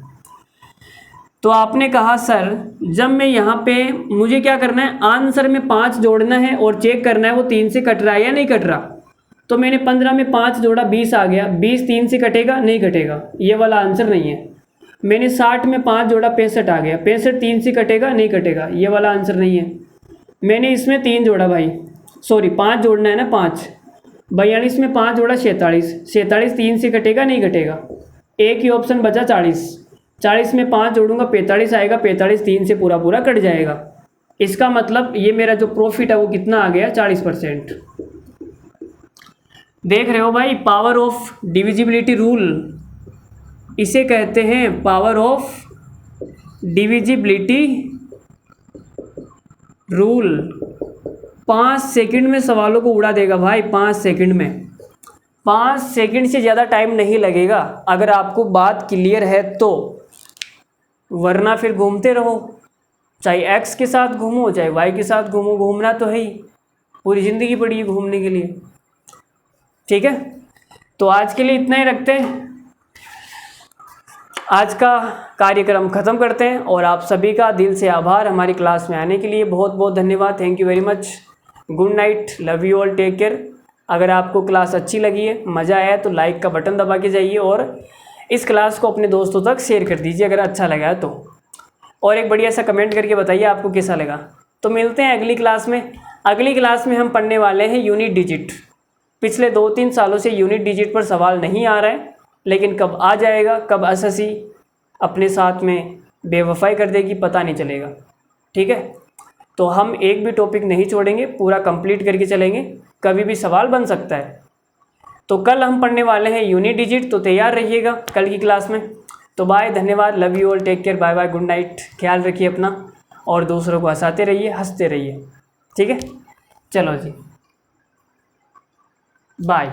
Speaker 1: तो आपने कहा सर जब मैं यहाँ पे मुझे क्या करना है, आंसर में 5 जोड़ना है और चेक करना है वो 3 से कट रहा है या नहीं कट रहा। तो मैंने 15 में 5 जोड़ा, 20 आ गया, 20 3 से कटेगा नहीं कटेगा, ये वाला आंसर नहीं है। मैंने 60 में 5 जोड़ा, 65 आ गया, 65 3 से कटेगा नहीं कटेगा, ये वाला आंसर नहीं है। मैंने इसमें 3 जोड़ा भाई, सॉरी 5 जोड़ना है ना, 5 42 में 5 जोड़ा, 46, 46 3 से कटेगा नहीं कटेगा, एक ही ऑप्शन बचा 40, 40 में 5 जोड़ूंगा 45 आएगा, 45 3 से पूरा पूरा कट जाएगा। इसका मतलब ये मेरा जो प्रॉफिट है वो कितना आ गया, 40%। देख रहे हो भाई, पावर ऑफ डिविजिबिलिटी रूल, इसे कहते हैं power of divisibility rule. 5 second में सवालों को उड़ा देगा भाई, 5 सेकंड में, 5 सेकंड से ज़्यादा टाइम नहीं लगेगा अगर आपको बात क्लियर है तो, वरना फिर घूमते रहो, चाहे एक्स के साथ घूमो चाहे वाई के साथ घूमो, घूमना तो है ही, पूरी ज़िंदगी पड़ी है घूमने के लिए। ठीक है, तो आज के लिए इतना ही रखते हैं, आज का कार्यक्रम ख़त्म करते हैं। और आप सभी का दिल से आभार हमारी क्लास में आने के लिए, बहुत बहुत धन्यवाद, thank you very much, good night, love you all, take care. अगर आपको क्लास अच्छी लगी है, मज़ा आया तो लाइक का बटन दबा के जाइए और इस क्लास को अपने दोस्तों तक शेयर कर दीजिए अगर अच्छा लगा है तो, और एक बढ़िया सा कमेंट करके बताइए आपको कैसा लगा। तो मिलते हैं अगली क्लास में। अगली क्लास में हम पढ़ने वाले हैं यूनिट डिजिट। पिछले 2-3 सालों से यूनिट डिजिट पर सवाल नहीं आ रहा है, लेकिन कब आ जाएगा, कब एसएससी अपने साथ में बेवफाई कर देगी पता नहीं चलेगा। ठीक है, तो हम एक भी टॉपिक नहीं छोड़ेंगे, पूरा कंप्लीट करके चलेंगे, कभी भी सवाल बन सकता है। तो कल हम पढ़ने वाले हैं यूनिट डिजिट, तो तैयार रहिएगा कल की क्लास में। तो बाय, धन्यवाद, love you all, take care, bye bye, good night, ख्याल रखिए अपना और दूसरों को हंसाते रहिए, हंसते रहिए। ठीक है, चलो जी, बाय।